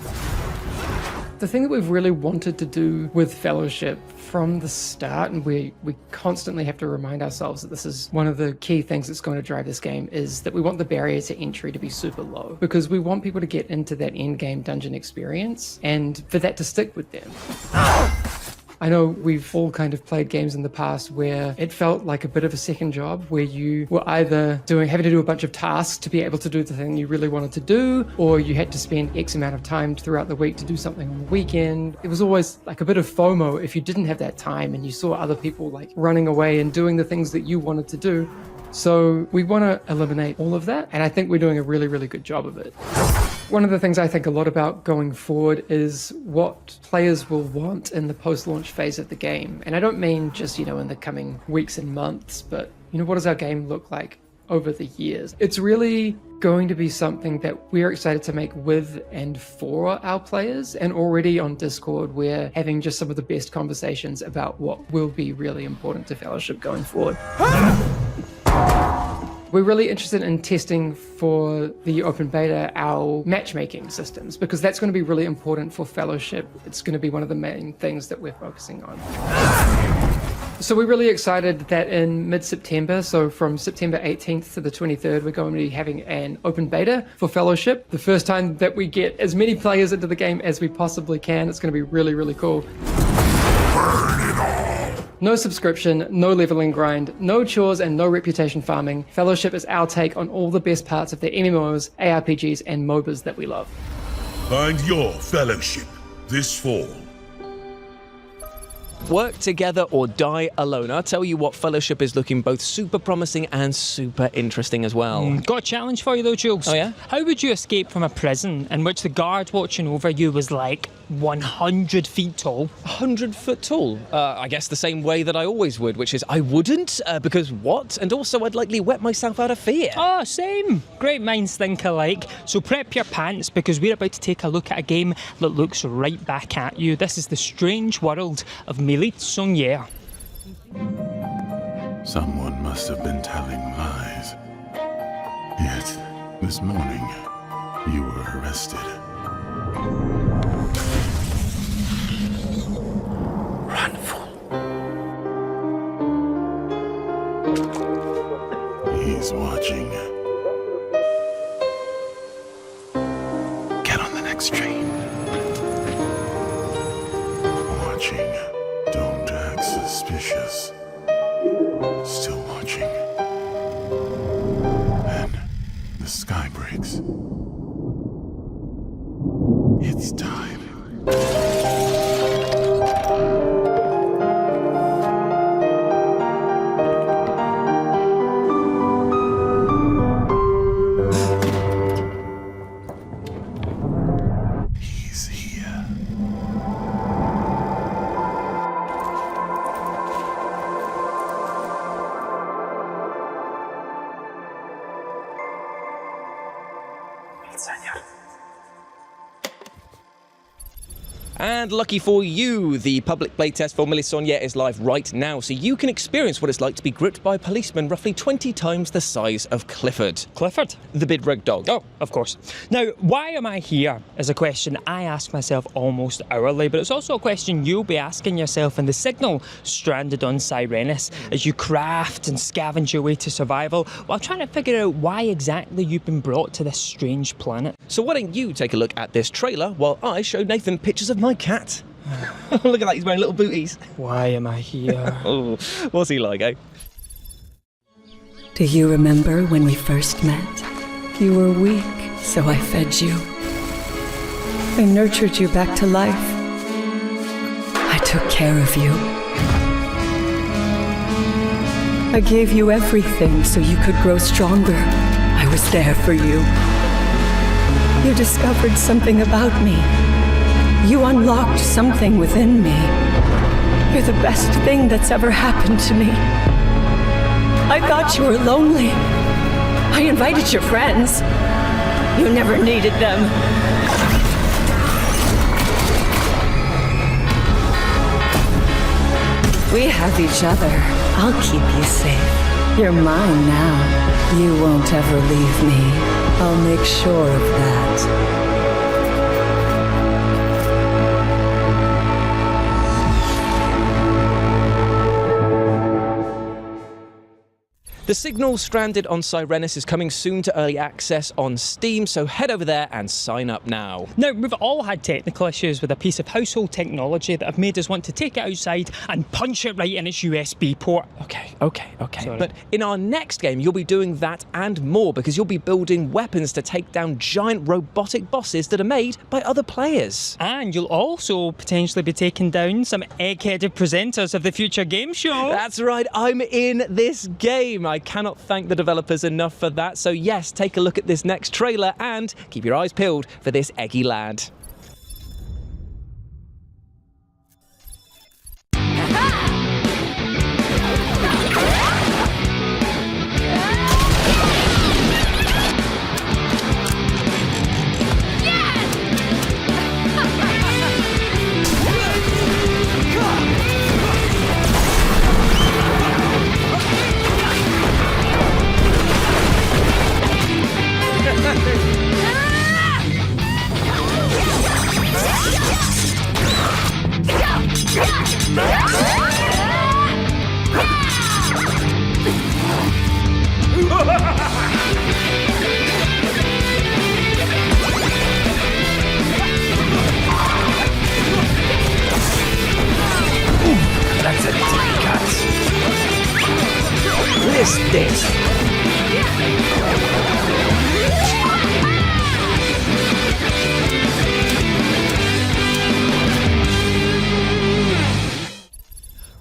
The thing that we've really wanted to do with Fellowship from the start, and we constantly have to remind ourselves that this is one of the key things that's going to drive this game, is that we want the barrier to entry to be super low, because we want people to get into that end game dungeon experience and for that to stick with them. I know we've all kind of played games in the past where it felt like a bit of a second job, where you were either having to do a bunch of tasks to be able to do the thing you really wanted to do, or you had to spend X amount of time throughout the week to do something on the weekend. It was always like a bit of FOMO if you didn't have that time and you saw other people like running away and doing the things that you wanted to do. So we want to eliminate all of that, and I think we're doing a really, really good job of it. One of the things I think a lot about going forward is what players will want in the post-launch phase of the game. And I don't mean just, in the coming weeks and months, but, what does our game look like over the years? It's really going to be something that we're excited to make with and for our players. And already on Discord, we're having just some of the best conversations about what will be really important to Fellowship going forward. We're really interested in testing for the open beta our matchmaking systems, because that's going to be really important for Fellowship. It's going to be one of the main things that we're focusing on. So we're really excited that in mid-September, so from September 18th to the 23rd, we're going to be having an open beta for Fellowship. The first time that we get as many players into the game as we possibly can. It's going to be really, really cool. No subscription, no leveling grind, no chores, and no reputation farming. Fellowship is our take on all the best parts of the MMOs, ARPGs, and MOBAs that we love. Find your Fellowship this fall. Work together or die alone. I'll tell you what, Fellowship is looking both super promising and super interesting as well. Got a challenge for you though, Jules. Oh yeah? How would you escape from a prison in which the guard watching over you was like 100 feet tall? 100 foot tall? I guess the same way that I always would, which is I wouldn't, because what? And also I'd likely wet myself out of fear. Oh, same. Great minds think alike. So prep your pants, because we're about to take a look at a game that looks right back at you. This is the strange world of Milite Sonier. Someone must have been telling lies. Yet, this morning, you were arrested. Run, fool. He's watching. Get on the next train. Watching. Don't act suspicious. Still watching. Then the sky breaks. It's time. And lucky for you, the public playtest for Mélisandre is live right now, so you can experience what it's like to be gripped by a policeman roughly 20 times the size of Clifford. Clifford? The big red dog. Oh, of course. Now, why am I here is a question I ask myself almost hourly, but it's also a question you'll be asking yourself in the Signal stranded on Sirenis as you craft and scavenge your way to survival while trying to figure out why exactly you've been brought to this strange planet. So why don't you take a look at this trailer while I show Nathan pictures of my cat. Look at that, he's wearing little booties. Why am I here? Oh, what's he like, eh? Do you remember when we first met? You were weak, so I fed you. I nurtured you back to life. I took care of you. I gave you everything so you could grow stronger. I was there for you. You discovered something about me. You unlocked something within me. You're the best thing that's ever happened to me. I thought you were lonely. I invited your friends. You never needed them. We have each other. I'll keep you safe. You're mine now. You won't ever leave me. I'll make sure of that. The Signal Stranded on Sirenis is coming soon to early access on Steam, so head over there and sign up now. Now, we've all had technical issues with a piece of household technology that have made us want to take it outside and punch it right in its USB port. Okay. Sorry. But in our next game, you'll be doing that and more, because you'll be building weapons to take down giant robotic bosses that are made by other players. And you'll also potentially be taking down some egg-headed presenters of the future game show. That's right, I'm in this game. I cannot thank the developers enough for that. So yes, take a look at this next trailer and keep your eyes peeled for this eggy lad. That's an easy cut. This dish.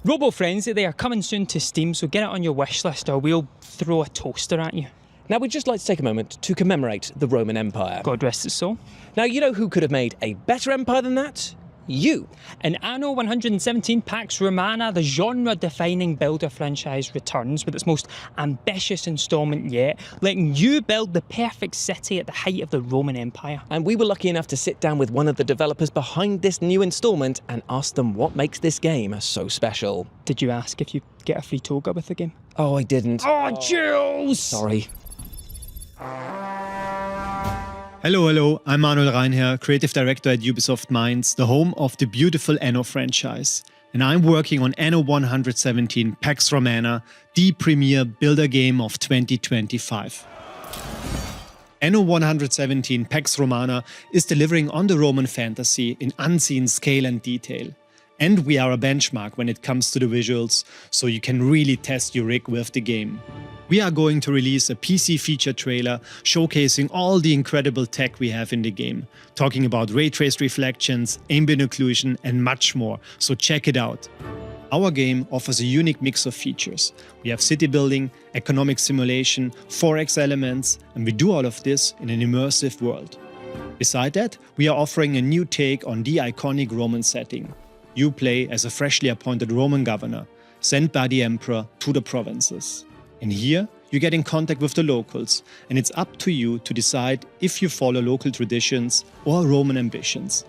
Robo Frenzy, they are coming soon to Steam, so get it on your wish list or we'll throw a toaster at you. Now, we'd just like to take a moment to commemorate the Roman Empire. God rest its soul. Now, you know who could have made a better empire than that? You. In Anno 117 Pax Romana, the genre-defining builder franchise returns with its most ambitious installment yet, letting you build the perfect city at the height of the Roman Empire. And we were lucky enough to sit down with one of the developers behind this new installment and ask them what makes this game so special. Did you ask if you get a free toga with the game? Oh, I didn't. Oh, Jules! Sorry. Hello, I'm Manuel Reinherr, Creative Director at Ubisoft Mainz, the home of the beautiful Anno franchise. And I'm working on Anno 117 Pax Romana, the premier builder game of 2025. Anno 117 Pax Romana is delivering on the Roman fantasy in unseen scale and detail. And we are a benchmark when it comes to the visuals, so you can really test your rig with the game. We are going to release a PC feature trailer showcasing all the incredible tech we have in the game, talking about ray traced reflections, ambient occlusion and much more, so check it out. Our game offers a unique mix of features. We have city building, economic simulation, 4X elements, and we do all of this in an immersive world. Beside that, we are offering a new take on the iconic Roman setting. You play as a freshly appointed Roman governor, sent by the emperor to the provinces. And here, you get in contact with the locals, and it's up to you to decide if you follow local traditions or Roman ambitions.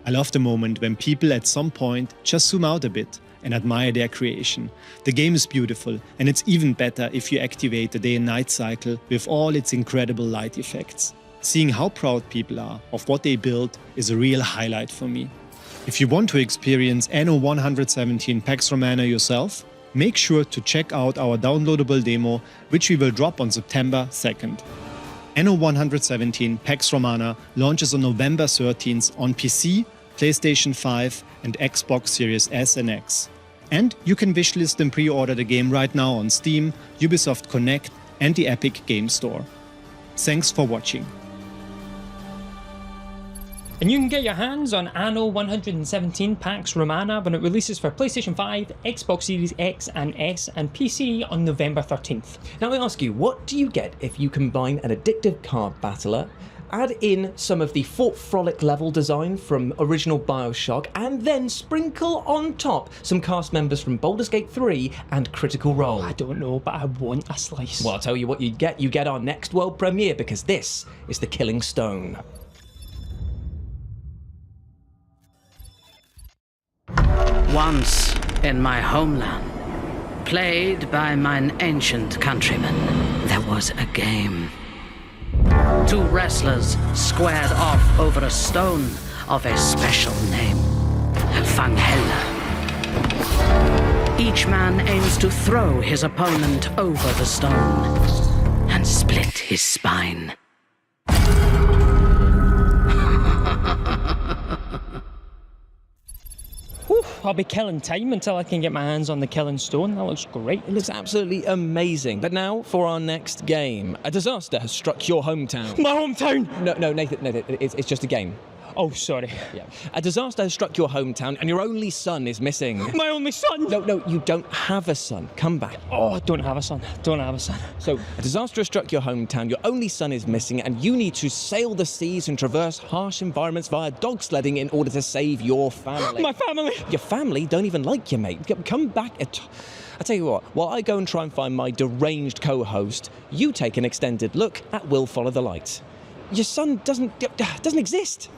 I love the moment when people at some point just zoom out a bit and admire their creation. The game is beautiful, and it's even better if you activate the day and night cycle with all its incredible light effects. Seeing how proud people are of what they built is a real highlight for me. If you want to experience Anno 117 Pax Romana yourself, make sure to check out our downloadable demo, which we will drop on September 2nd. Anno 117 Pax Romana launches on November 13th on PC, PlayStation 5 and Xbox Series S and X. And you can wishlist and pre-order the game right now on Steam, Ubisoft Connect and the Epic Game Store. Thanks for watching. And you can get your hands on Anno 117 Pax Romana when it releases for PlayStation 5, Xbox Series X and S and PC on November 13th. Now I ask you, what do you get if you combine an addictive card battler, add in some of the Fort Frolic level design from original Bioshock, and then sprinkle on top some cast members from Baldur's Gate 3 and Critical Role? I don't know, but I want a slice. Well, I'll tell you what you get. You get our next world premiere, because this is The Killing Stone. Once in my homeland, played by mine ancient countrymen, there was a game. Two wrestlers squared off over a stone of a special name, Fanghella. Each man aims to throw his opponent over the stone and split his spine. Whew, I'll be killing time until I can get my hands on the Killing Stone. That looks great. It looks absolutely amazing. But now for our next game. A disaster has struck your hometown. My hometown? No, Nathan, it's just a game. Oh, sorry. Yeah. A disaster has struck your hometown and your only son is missing. My only son? No, you don't have a son. Come back. Oh, I don't have a son. Don't have a son. So, a disaster has struck your hometown, your only son is missing, and you need to sail the seas and traverse harsh environments via dog sledding in order to save your family. My family? Your family don't even like you, mate. Come back. I tell you what, while I go and try and find my deranged co-host, you take an extended look at Will Follow the Light. Your son doesn't exist.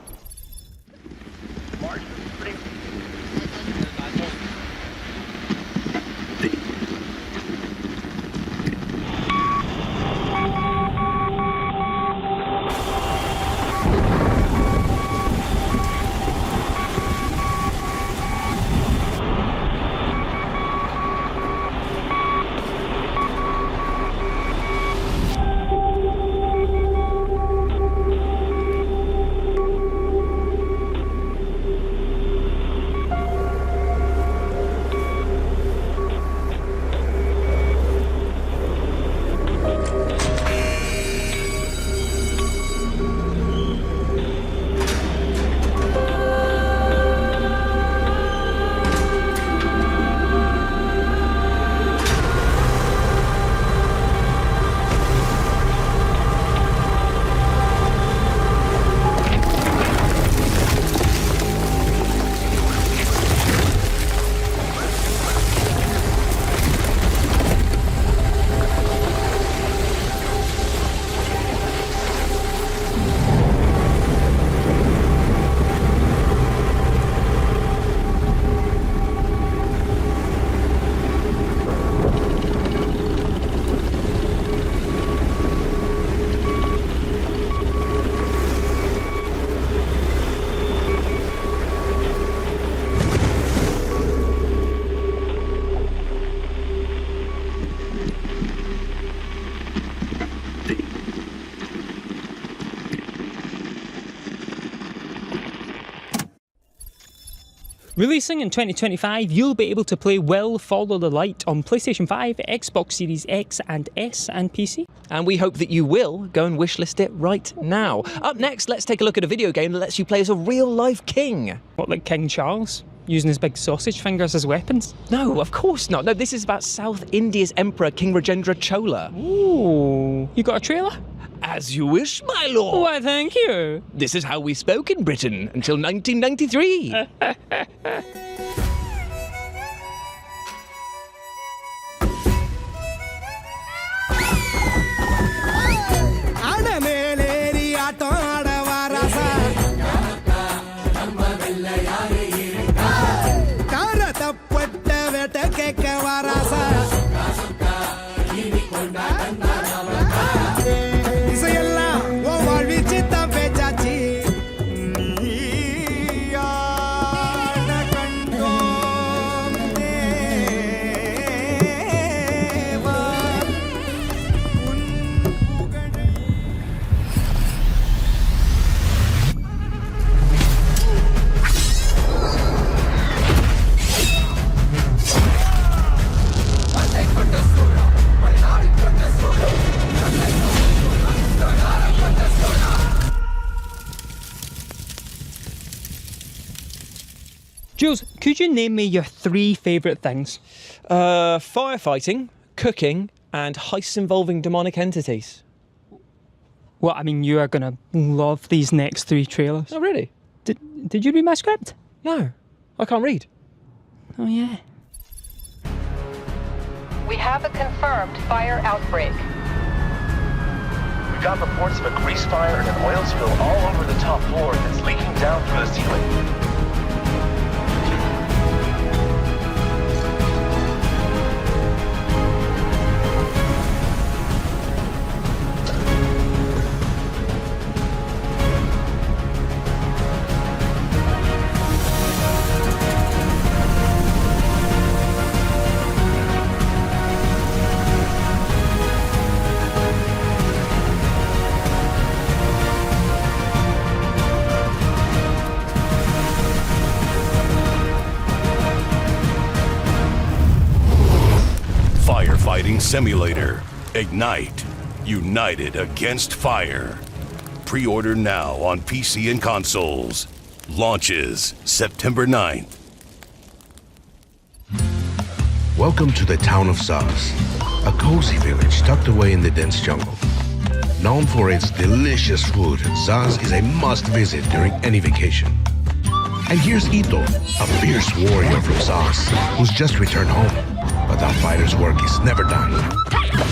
Releasing in 2025, you'll be able to play Will Follow the Light on PlayStation 5, Xbox Series X and S and PC. And we hope that you will go and wishlist it right now. Up next, let's take a look at a video game that lets you play as a real-life king. What, like King Charles? Using his big sausage fingers as weapons? No, of course not. No, this is about South India's Emperor, King Rajendra Chola. Ooh. You got a trailer? As you wish, my lord. Why, thank you. This is how we spoke in Britain until 1993. Jules, could you name me your 3 favourite things? Firefighting, cooking, and heists involving demonic entities. Well, I mean, you are going to love these next 3 trailers. Oh, really? Did you read my script? No, I can't read. Oh, yeah. We have a confirmed fire outbreak. We got reports of a grease fire and an oil spill all over the top floor that's leaking down through the ceiling. Firefighting Simulator. Ignite. United against fire. Pre-order now on PC and consoles. Launches September 9th. Welcome to the town of Zaz, a cozy village tucked away in the dense jungle. Known for its delicious food, Zaz is a must-visit during any vacation. And here's Ito, a fierce warrior from Zaz, who's just returned home. But our fighter's work is never done.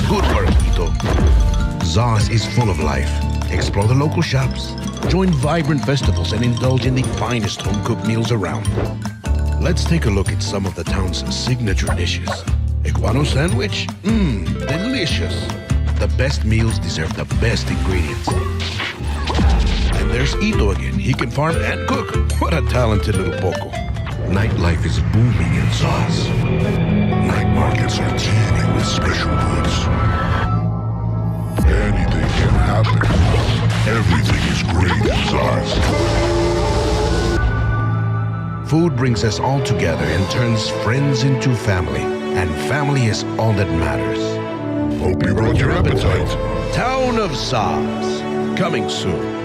Good work, Ito. Zaz is full of life. Explore the local shops, join vibrant festivals, and indulge in the finest home-cooked meals around. Let's take a look at some of the town's signature dishes. Iguano sandwich? Delicious. The best meals deserve the best ingredients. And there's Ito again. He can farm and cook. What a talented little poco. Nightlife is booming in Zaz. Night markets are teeming with special goods. Anything can happen. Everything is great in Zaz. Food brings us all together and turns friends into family. And family is all that matters. Hope you brought your appetite. Town of Zaz. Coming soon.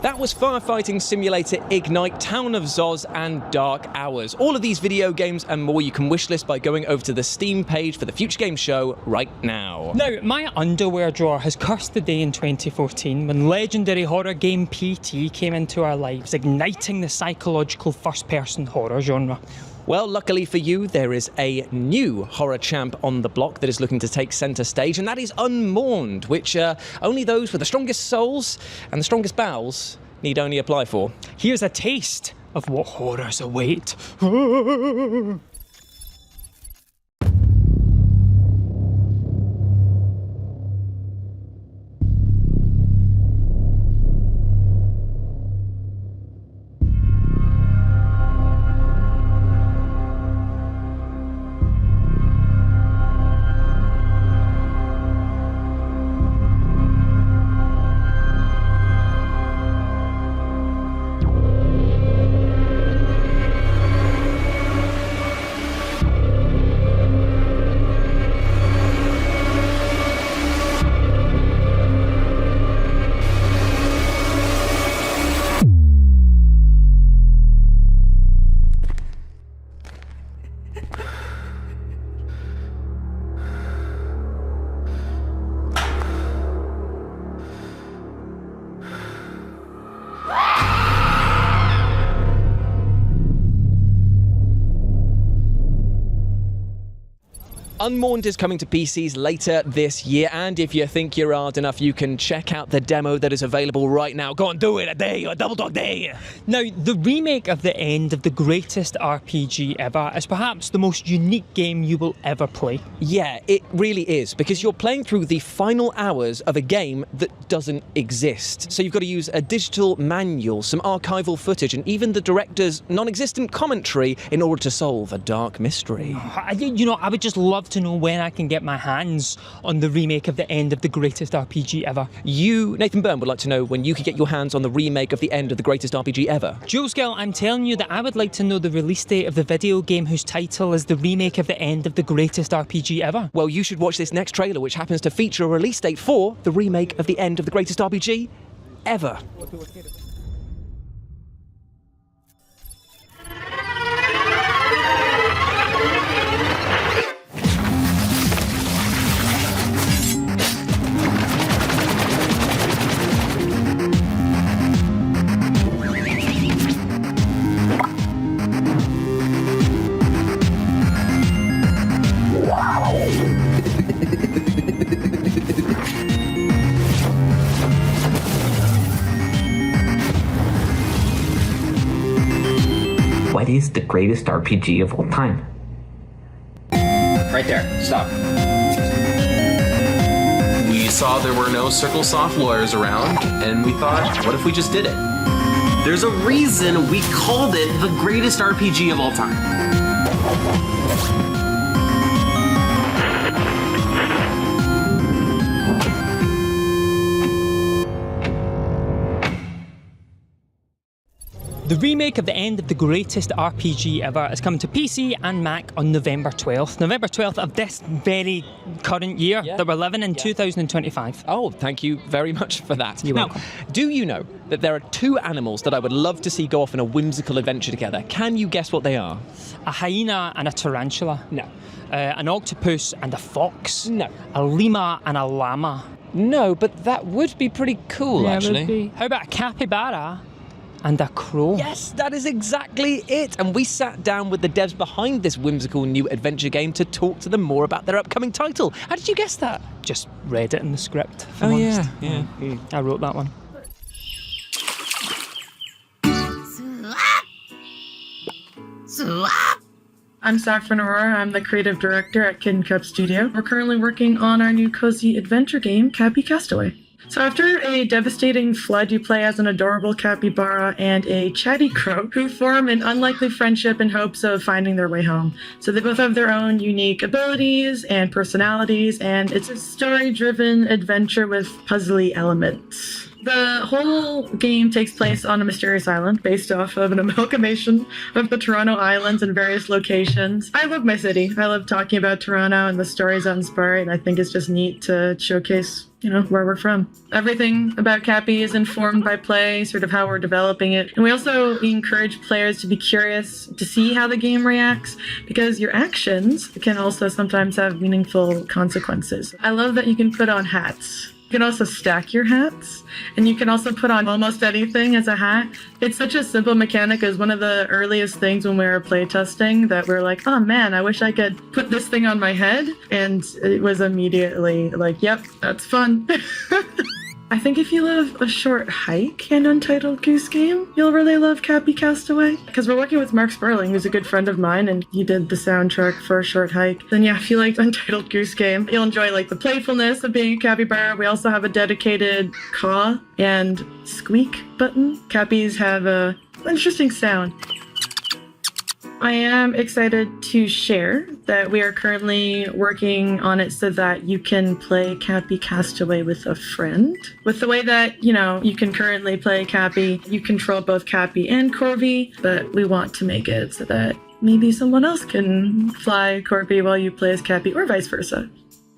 That was Firefighting Simulator Ignite, Town of Zaz, and Dark Hours. All of these video games and more you can wishlist by going over to the Steam page for the Future Games Show right now. Now, my underwear drawer has cursed the day in 2014 when legendary horror game PT came into our lives, igniting the psychological first-person horror genre. Well, luckily for you, there is a new horror champ on the block that is looking to take centre stage, and that is Unmourned, which only those with the strongest souls and the strongest bowels need only apply for. Here's a taste of what horrors await. Unmourned is coming to PCs later this year, and if you think you're hard enough, you can check out the demo that is available right now. Go on, do it, a day, a double dog day. Now, the remake of The End of the greatest RPG ever is perhaps the most unique game you will ever play. Yeah, it really is, because you're playing through the final hours of a game that doesn't exist. So you've got to use a digital manual, some archival footage, and even the director's non-existent commentary in order to solve a dark mystery. You know, I would just love to know when I can get my hands on the remake of The End of the greatest RPG ever. You, Nathan Byrne, would like to know when you could get your hands on the remake of The End of the greatest RPG ever. Jules Gill, I'm telling you that I would like to know the release date of the video game whose title is the remake of The End of the greatest RPG ever. Well, you should watch this next trailer, which happens to feature a release date for the remake of The End of the greatest RPG ever. What is the greatest RPG of all time? Right there. Stop. We saw there were no Circle Soft lawyers around, and we thought, what if we just did it? There's a reason we called it the greatest RPG of all time. The remake of The End of the greatest RPG ever is coming to PC and Mac on November 12th. November 12th of this very current year that we're living in, 2025. Oh, thank you very much for that. You're welcome. Do you know that there are two animals that I would love to see go off on a whimsical adventure together? Can you guess what they are? A hyena and a tarantula. No. An octopus and a fox. No. A lemur and a llama. No, but that would be pretty cool, actually. Would be. How about a capybara and a crow? Yes, that is exactly it. And we sat down with the devs behind this whimsical new adventure game to talk to them more about their upcoming title. How did you guess that? Just read it in the script. Oh, yeah. I wrote that one. I'm Saffron Aurora. I'm the creative director at Kid Cup Studio. We're currently working on our new cozy adventure game, Cappy Castaway. So after a devastating flood, you play as an adorable capybara and a chatty crow who form an unlikely friendship in hopes of finding their way home. So they both have their own unique abilities and personalities, and it's a story-driven adventure with puzzly elements. The whole game takes place on a mysterious island based off of an amalgamation of the Toronto Islands and various locations. I love my city. I love talking about Toronto and the stories that inspire it, and I think it's just neat to showcase, where we're from. Everything about Cappy is informed by play, sort of how we're developing it. And we also encourage players to be curious to see how the game reacts, because your actions can also sometimes have meaningful consequences. I love that you can put on hats. You can also stack your hats, and you can also put on almost anything as a hat. It's such a simple mechanic. It was one of the earliest things when we were playtesting that we're like, oh man, I wish I could put this thing on my head. And it was immediately like, yep, that's fun. I think if you love a short hike and Untitled Goose Game, you'll really love Cappy Castaway. Because we're working with Mark Sperling, who's a good friend of mine, and he did the soundtrack for A Short Hike. Then yeah, if you liked Untitled Goose Game, you'll enjoy the playfulness of being a capybara. We also have a dedicated caw and squeak button. Cappies have a interesting sound. I am excited to share that we are currently working on it so that you can play Cappy Castaway with a friend. With the way that, you can currently play Cappy, you control both Cappy and Corby, but we want to make it so that maybe someone else can fly Corby while you play as Cappy, or vice versa.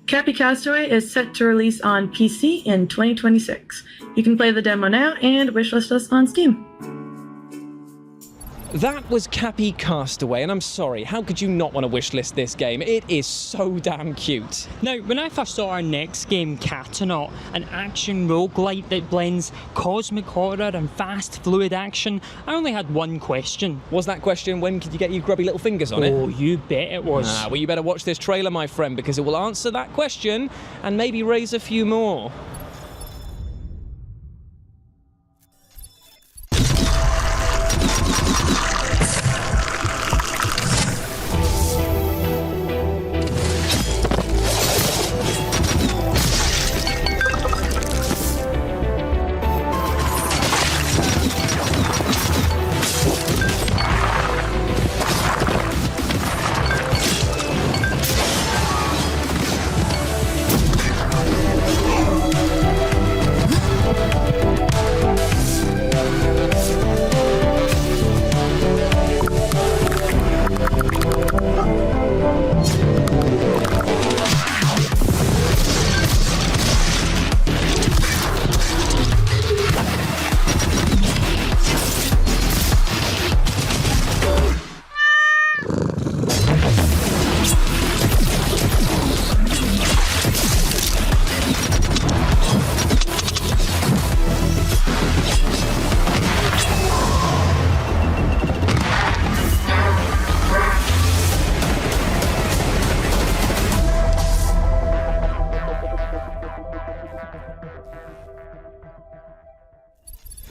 Cappy Castaway is set to release on PC in 2026. You can play the demo now and wishlist us on Steam. That was Cappy Castaway, and I'm sorry, how could you not want to wishlist this game? It is so damn cute. Now, when I first saw our next game, Catanaut, an action roguelite that blends cosmic horror and fast, fluid action, I only had one question. Was that question, when could you get your grubby little fingers on it? Oh, you bet it was. Well, you better watch this trailer, my friend, because it will answer that question and maybe raise a few more.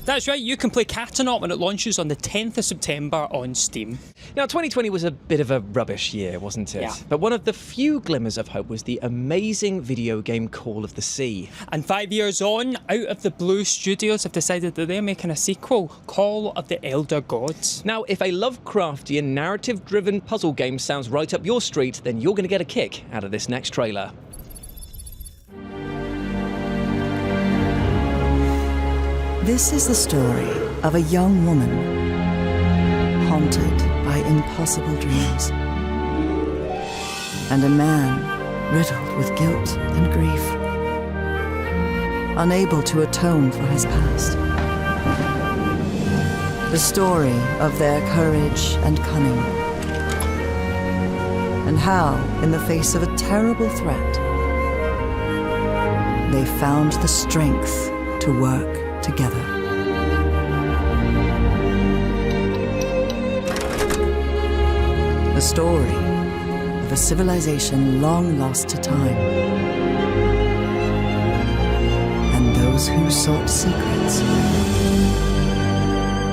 That's right, you can play Catanaut when it launches on the 10th of September on Steam. Now, 2020 was a bit of a rubbish year, wasn't it? Yeah. But one of the few glimmers of hope was the amazing video game Call of the Sea. And 5 years on, Out of the Blue Studios have decided that they're making a sequel, Call of the Elder Gods. Now, if a Lovecraftian, narrative-driven puzzle game sounds right up your street, then you're going to get a kick out of this next trailer. This is the story of a young woman haunted by impossible dreams, and a man riddled with guilt and grief, unable to atone for his past. The story of their courage and cunning, and how, in the face of a terrible threat, they found the strength to work together. The story of a civilization long lost to time, and those who sought secrets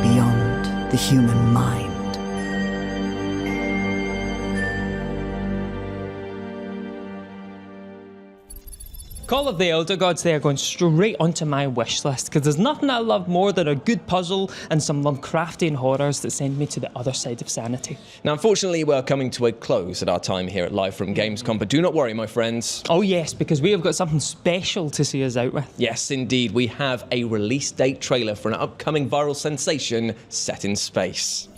beyond the human mind. Call of the Elder Gods, they are going straight onto my wish list, because there's nothing I love more than a good puzzle and some Lovecraftian horrors that send me to the other side of sanity. Now, unfortunately, we're coming to a close at our time here at Live from Gamescom, but do not worry, my friends. Oh yes, because we have got something special to see us out with. Yes, indeed, we have a release date trailer for an upcoming viral sensation set in space.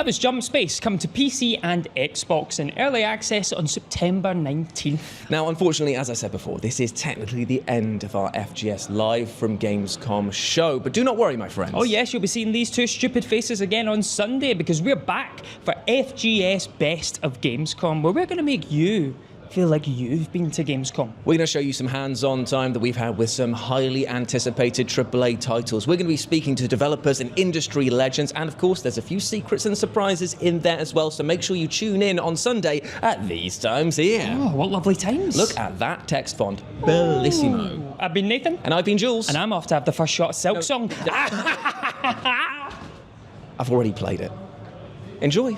That was Jump Space, coming to PC and Xbox in early access on September 19th. Now, unfortunately, as I said before, this is technically the end of our FGS Live from Gamescom show. But do not worry, my friends. Oh yes, you'll be seeing these two stupid faces again on Sunday, because we're back for FGS Best of Gamescom, where we're going to make you feel like you've been to Gamescom. We're going to show you some hands-on time that we've had with some highly anticipated AAA titles. We're going to be speaking to developers and industry legends, and of course there's a few secrets and surprises in there as well, so make sure you tune in on Sunday at these times here. Oh, what lovely times. Look at that text font. Bellissimo. Ooh. I've been Nathan. And I've been Jules. And I'm off to have the first shot at Silk Song. I've already played it. Enjoy.